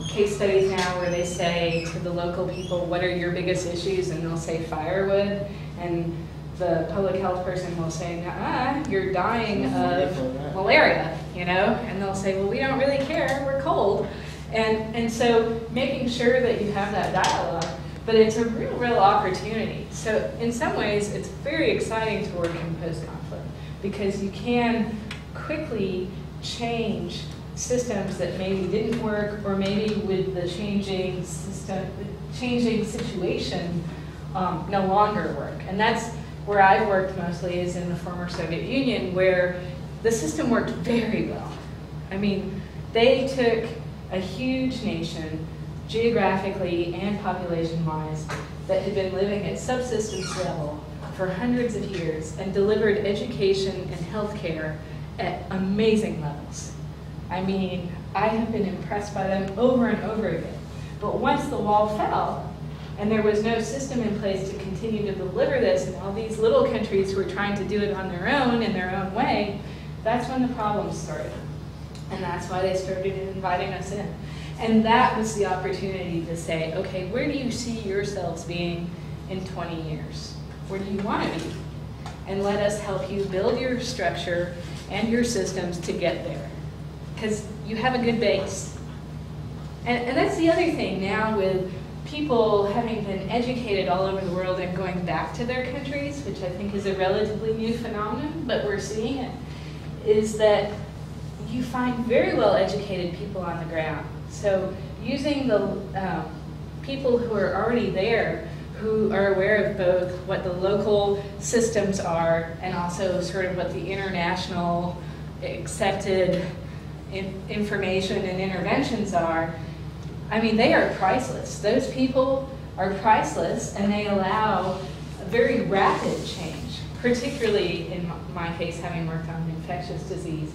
case studies now where they say to the local people, what are your biggest issues? And they'll say firewood, and the public health person will say, you're dying of malaria, you know? And they'll say, well, we don't really care, we're cold. And so making sure that you have that dialogue, but it's a real opportunity. So in some ways, it's very exciting to work in post-conflict because you can quickly change systems that maybe didn't work, or maybe with the changing situation no longer work. And that's where I've worked mostly, is in the former Soviet Union, where the system worked very well. I mean, they took a huge nation, geographically and population-wise, that had been living at subsistence level for hundreds of years and delivered education and healthcare at amazing levels. I mean, I have been impressed by them over and over again. But once the wall fell, and there was no system in place to continue to deliver this, and all these little countries were trying to do it on their own, in their own way, that's when the problems started. And that's why they started inviting us in. And that was the opportunity to say, okay, where do you see yourselves being in 20 years? Where do you want to be? And let us help you build your structure and your systems to get there. Because you have a good base. And that's the other thing now, with people having been educated all over the world and going back to their countries, which I think is a relatively new phenomenon, but we're seeing it, is that you find very well educated people on the ground. So using the people who are already there, who are aware of both what the local systems are and also sort of what the international accepted information and interventions are, I mean, they are priceless. Those people are priceless, and they allow a very rapid change, particularly in my case, having worked on infectious disease.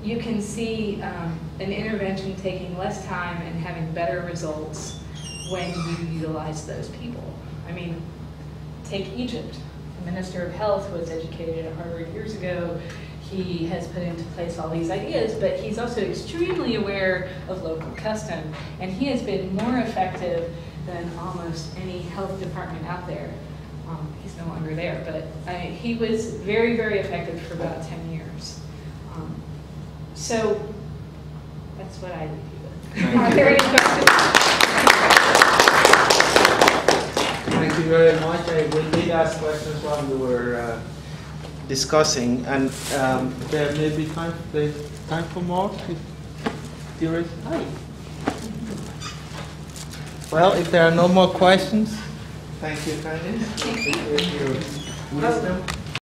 You can see an intervention taking less time and having better results when you utilize those people. I mean, take Egypt. The Minister of Health was educated at Harvard years ago. He has put into place all these ideas, but he's also extremely aware of local custom, and he has been more effective than almost any health department out there. He's no longer there, but he was very, very effective for about 10 years. So that's what I leave you with. Are there any questions? Thank you very much. We did ask questions while we were discussing, and there may be time for more. Hi. Well, if there are no more questions, thank you, Candace. Thank you for your wisdom.